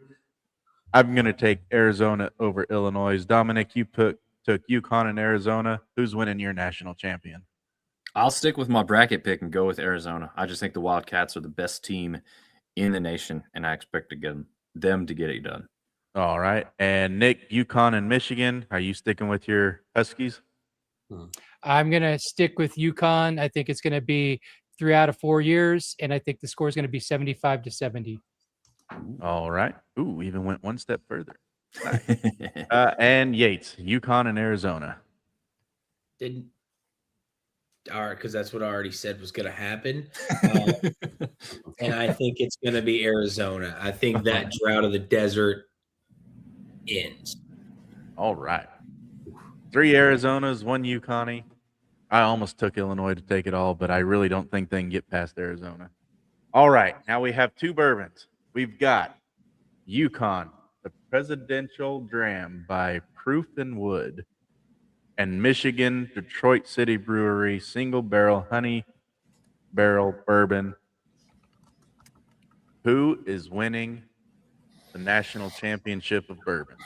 I'm going to take Arizona over Illinois. Dominic, you took UConn and Arizona. Who's winning your national champion? I'll stick with my bracket pick and go with Arizona. I just think the Wildcats are the best team in the nation, and I expect to get them to get it done. All right. And Nick, UConn and Michigan, are you sticking with your Huskies? I'm going to stick with UConn. I think it's going to be 3 out of 4 years, and I think the score is going to be 75 to 70. All right. Ooh, even went one step further. Nice. And Yates, UConn and Arizona. All right, because that's what I already said was going to happen. And I think it's going to be Arizona. I think that drought of the desert ends. All right. 3 Arizonas, 1 UConn. I almost took Illinois to take it all, but I really don't think they can get past Arizona. All right. Now we have 2 bourbons. We've got UConn, the Presidential Dram by Proof and Wood, and Michigan, Detroit City Brewery, Single Barrel Honey Barrel Bourbon. Who is winning the national championship of bourbon?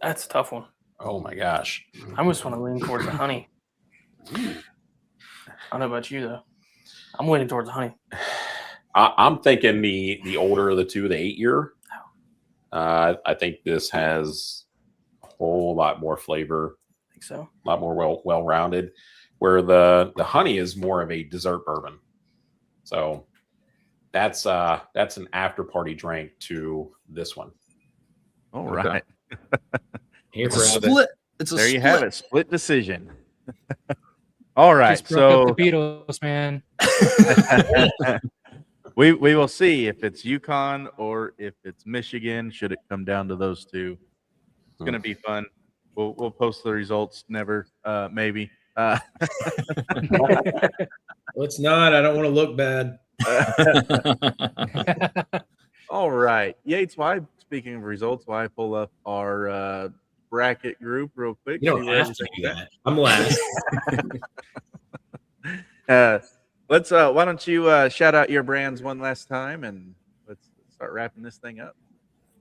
That's a tough one. Oh my gosh. I almost want to lean towards the honey. I don't know about you though. I'm leaning towards the honey. I'm thinking the older of the two, the 8-year. I think this has whole lot more flavor, I think so. a lot more well rounded. Where the honey is more of a dessert bourbon. So that's an after party drink to this one. All Okay. right. Here It's for a Alvin. split. It's a There split. you have it. Split decision. All right. Just broke So up the Beatles, man. we will see if it's Yukon or if it's Michigan. Should it come down to those two, it's going to be fun. We'll post the results. Never, maybe. Let's not. I don't want to look bad. All right, Yates. Speaking of results, why pull up our bracket group real quick? You don't see where have to do everything's that. I'm last. Let's. Why don't you shout out your brands one last time, and let's start wrapping this thing up.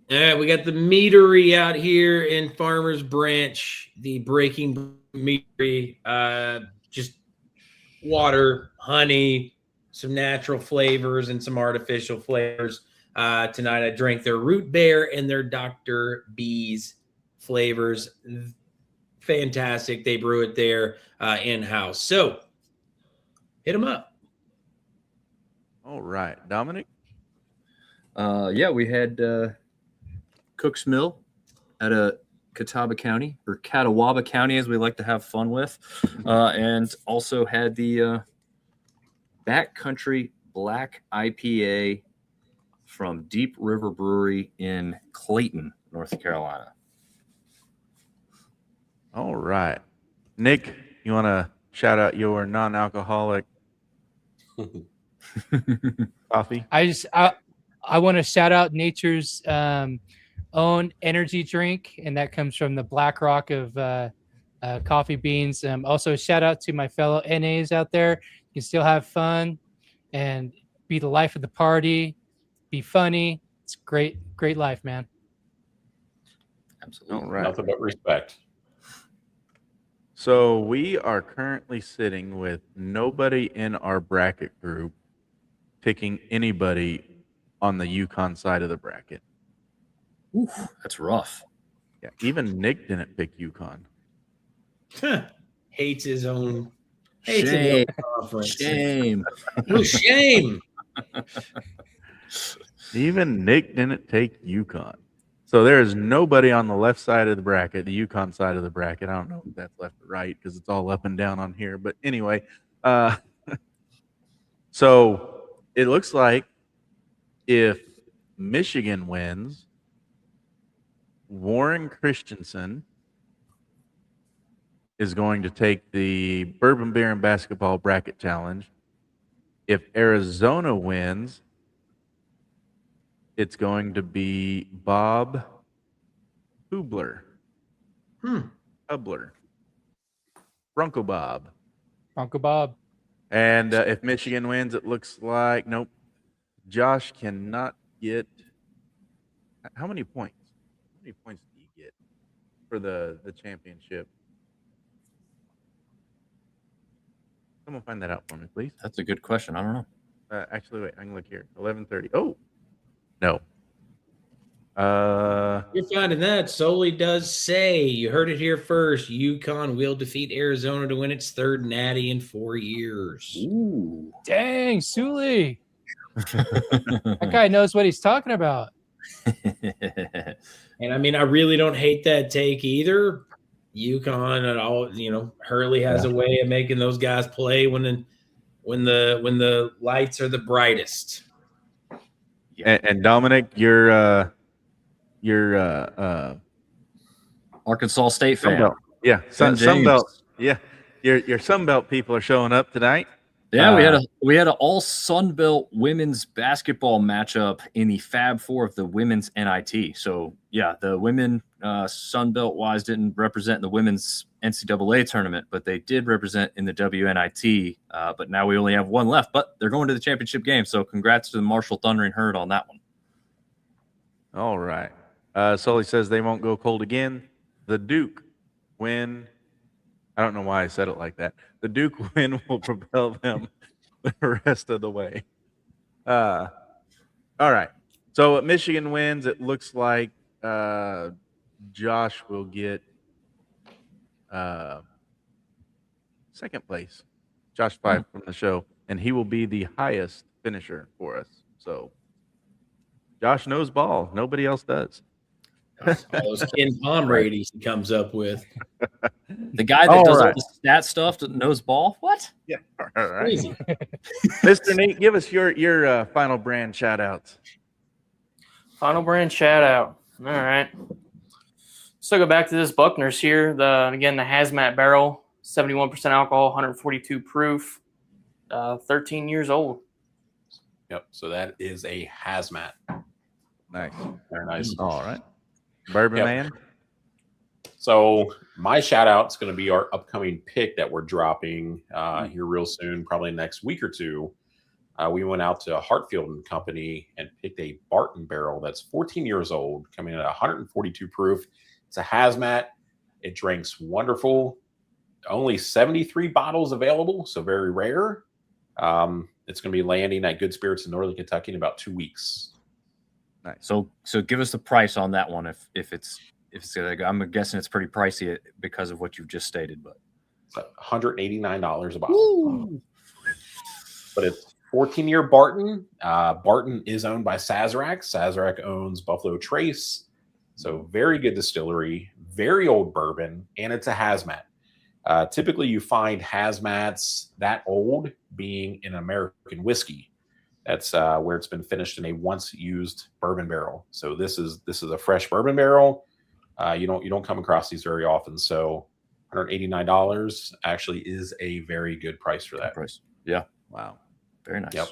We got the meadery out here in Farmers Branch, the Breaking Meadery. Just water, honey, some natural flavors, and some artificial flavors. Tonight I drank their Root Beer and their Dr. B's flavors. Fantastic. They brew it there in-house. So hit them up. All right, Dominic. Yeah, we had Cook's Mill out of Catawba County, or Catawba County, as we like to have fun with, and also had the Backcountry Black IPA from Deep River Brewery in Clayton, North Carolina. All right, Nick, you want to shout out your non-alcoholic coffee? I want to shout out Nature's own energy drink, and that comes from the Black Rock of coffee beans. Also, shout out to my fellow NAs out there. You can still have fun and be the life of the party. Be funny. It's great life, man. Absolutely. All right. Nothing but respect. So we are currently sitting with nobody in our bracket group picking anybody on the Yukon side of the bracket. Oof, that's rough. Yeah, even Nick didn't pick Yukon. Hates his own. Shame. Conference. Shame. Oh, shame. Even Nick didn't take Yukon. So there is nobody on the left side of the bracket, the Yukon side of the bracket. I don't know if that's left or right because it's all up and down on here. But anyway, so it looks like if Michigan wins, Warren Christensen is going to take the Bourbon Beer and Basketball Bracket Challenge. If Arizona wins, it's going to be Bob Hubler. Hubler. Bronco Bob. Bronco Bob. And if Michigan wins, it looks like, nope, Josh cannot get. How many points? How many points do you get for the championship? Someone find that out for me, please. That's a good question. I don't know. Actually, wait, I can look here. 11:30. Oh, no. You're finding that. Solely does say, you heard it here first, Yukon will defeat Arizona to win its third natty in 4 years. Ooh. Dang, Sully. That guy knows what he's talking about. And I mean, I really don't hate that take either. Yukon at all, Hurley has a way of making those guys play when the lights are the brightest. And Dominic, you're Arkansas State fan. Sunbelt. Yeah, St. James. Sunbelt. Yeah, your Sunbelt people are showing up tonight. Yeah, we had an all Sunbelt women's basketball matchup in the Fab Four of the women's NIT. So yeah, the women Sunbelt wise didn't represent in the women's NCAA tournament, but they did represent in the WNIT. But now we only have one left, but they're going to the championship game. So congrats to the Marshall Thundering Herd on that one. All right. Sully says they won't go cold again. The Duke win. I don't know why I said it like that. The Duke win will propel them the rest of the way. All right. So Michigan wins. It looks like Josh will get second place. Josh Fife from the show, and he will be the highest finisher for us. So Josh knows ball. Nobody else does. All those Ken Palm ratings he comes up with. The guy that does all the stat stuff that knows ball. What? Yeah. All right. Crazy. Mr. Nate, give us your final brand shout outs. Final brand shout out. All right. So go back to this Buckner's here. The hazmat barrel, 71% alcohol, 142 proof, 13 years old. Yep. So that is a hazmat. Nice. Very nice. All right. Bourbon Man. So my shout out is going to be our upcoming pick that we're dropping here real soon, probably next week or two. We went out to Hartfield and Company and picked a Barton barrel that's 14 years old, coming in at 142 proof. It's a hazmat. It drinks wonderful. Only 73 bottles available, so very rare. It's going to be landing at Good Spirits in Northern Kentucky in about 2 weeks. Nice. So give us the price on that one if it's I'm guessing it's pretty pricey because of what you've just stated, but it's $189 a bottle. Woo! But it's 14-year Barton. Barton is owned by Sazerac. Sazerac owns Buffalo Trace. So very good distillery, very old bourbon, and it's a hazmat. Typically, you find hazmats that old being in American whiskey. That's where it's been finished in a once-used bourbon barrel. So this is a fresh bourbon barrel. You don't come across these very often. So $189 actually is a very good price for that. Price. Yeah. Wow. Very nice. Yep.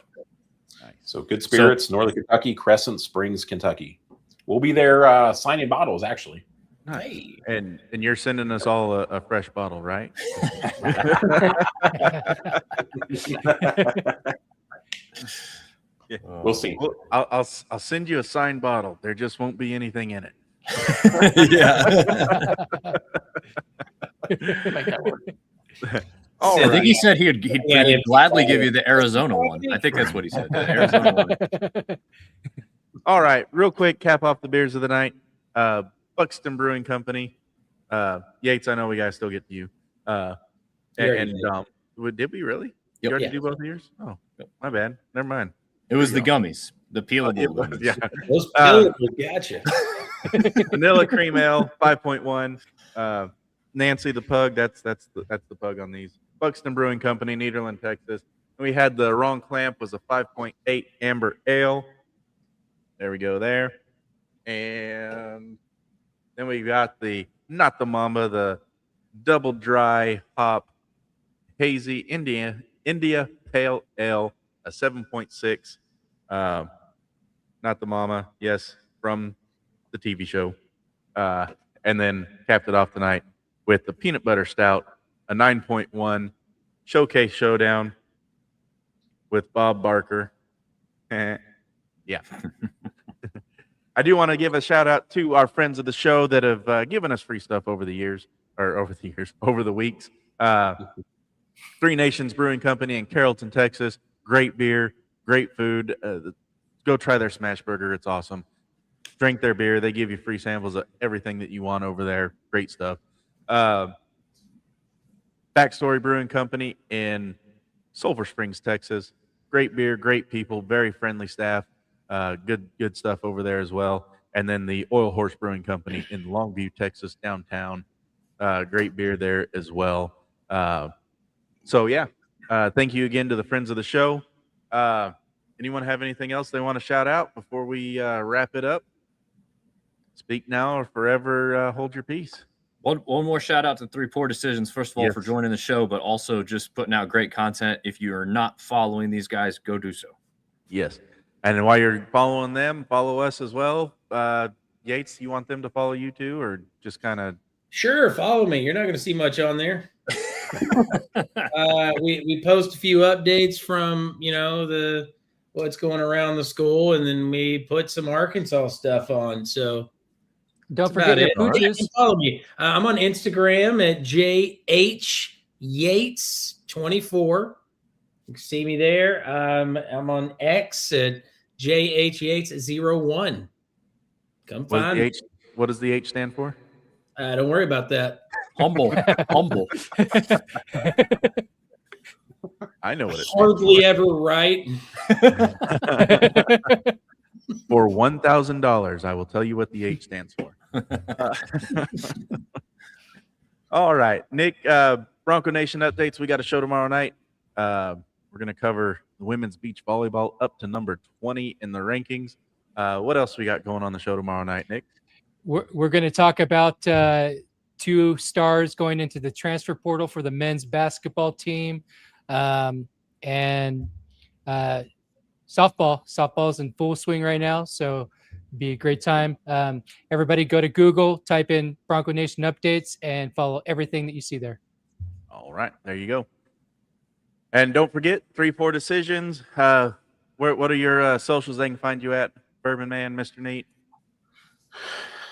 Nice. So Good Spirits, Northern Kentucky, Crescent Springs, Kentucky. We'll be there signing bottles, actually. Nice. Hey. And you're sending us all a fresh bottle, right? Yeah. We'll see. Well, I'll send you a signed bottle. There just won't be anything in it. Yeah. Make that work. I think he said he'd gladly give you the Arizona one. I think that's what he said. The Arizona one. All right, real quick, cap off the beers of the night. Buxton Brewing Company. Yates, I know we gotta still get to you. Did we really? Yep. You already do both of yours? Oh, my bad. Never mind. It was the gummies, the peelable gummies. Yeah, those peelable gotcha. Vanilla cream ale, 5.1. Nancy the pug. That's the pug on these. Buxton Brewing Company, Nederland, Texas. And we had the wrong clamp was a 5.8 amber ale. There we go there. And then we got not the Mamba, the double dry hop hazy India pale ale, a 7.6. Not the Mama, yes, from the TV show. And then capped it off tonight with the peanut butter stout, a 9.1 showcase showdown with Bob Barker. Yeah. I do want to give a shout out to our friends of the show that have given us free stuff over the weeks. Three Nations Brewing Company in Carrollton, Texas. Great beer, great food. Go try their smash burger. It's awesome. Drink their beer. They give you free samples of everything that you want over there. Great stuff. Backstory Brewing Company in Sulphur Springs, Texas. Great beer, great people, very friendly staff. Good stuff over there as well. And then the Oil Horse Brewing Company in Longview, Texas, downtown. Great beer there as well. Thank you again to the friends of the show. Anyone have anything else they want to shout out before we wrap it up? Speak now or forever hold your peace. One more shout out to Three Poor Decisions, first of all, for joining the show, but also just putting out great content. If you are not following these guys, go do so. Yes. And while you're following them, follow us as well. Yates, you want them to follow you too, or just kind of? Sure, follow me. You're not going to see much on there. We post a few updates from what's going around the school, and then we put some Arkansas stuff on. So don't forget your pooches. Follow me. I'm on Instagram at JHYates24. You can see me there. I'm on X at JHYates01. Come find me. What does the H stand for? Don't worry about that. Humble. I know what it Hardly ever right. For $1,000, I will tell you what the H stands for. All right, Nick, Bronco Nation updates. We got a show tomorrow night. We're going to cover the women's beach volleyball up to number 20 in the rankings. What else we got going on the show tomorrow night, Nick? We're going to talk about 2 stars going into the transfer portal for the men's basketball team, and softball's in full swing right now, so it'd be a great time. Everybody go to Google, type in Bronco Nation updates, and follow everything that you see there. All right, there you go. And don't forget 3-4 decisions. What are your socials they can find you at, Bourbon Man, Mr. Neat?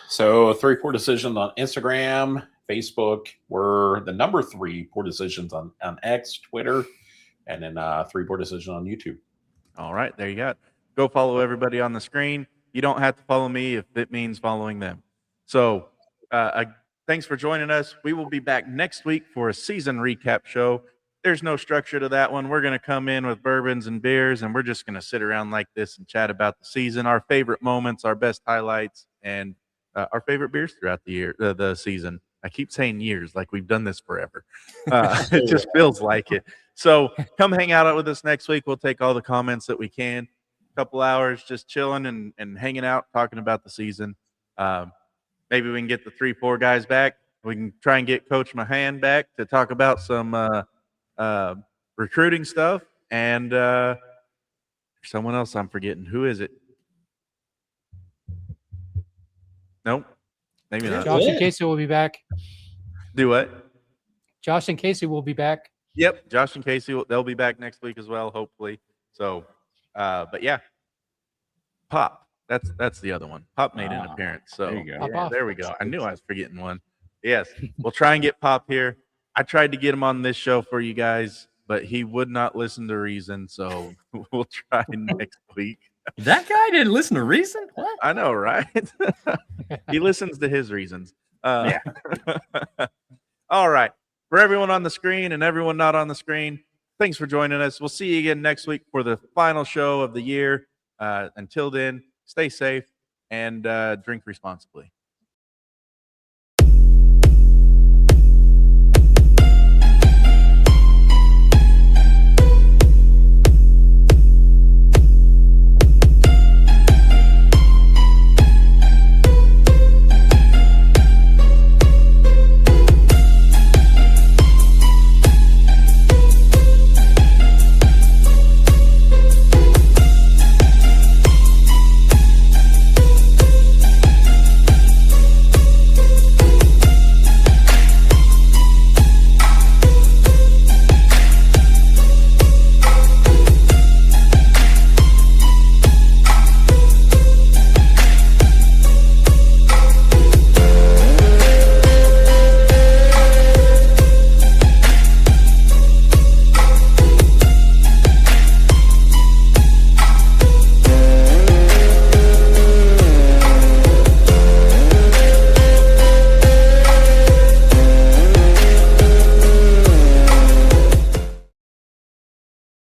So 3-4 decisions on Instagram, Facebook. We're the number 3-4 decisions on X, Twitter, and then 3-4 decision on YouTube. All right, there you go. Go follow everybody on the screen. You don't have to follow me if it means following them. So thanks for joining us. We will be back next week for a season recap show. There's no structure to that one. We're going to come in with bourbons and beers, and we're just going to sit around like this and chat about the season, our favorite moments, our best highlights, and our favorite beers throughout the year, the season. I keep saying years, like we've done this forever. It just feels like it. So come hang out with us next week. We'll take all the comments that we can. A couple hours just chilling and hanging out, talking about the season. Maybe we can get the 3-4 guys back. We can try and get Coach Mahan back to talk about some recruiting stuff. And someone else I'm forgetting. Who is it? Nope. Maybe not. Josh and Casey will be back. Do what? Josh and Casey will be back. Yep, Josh and Casey, they'll be back next week as well, hopefully. So, but yeah, Pop. That's the other one. Pop made an appearance. So there you go. Yeah, there we go. I knew I was forgetting one. Yes, we'll try and get Pop here. I tried to get him on this show for you guys, but he would not listen to reason. So we'll try next week. That guy didn't listen to reason? What? I know, right? He listens to his reasons. Yeah. All right. For everyone on the screen and everyone not on the screen, thanks for joining us. We'll see you again next week for the final show of the year. Until then, stay safe and drink responsibly.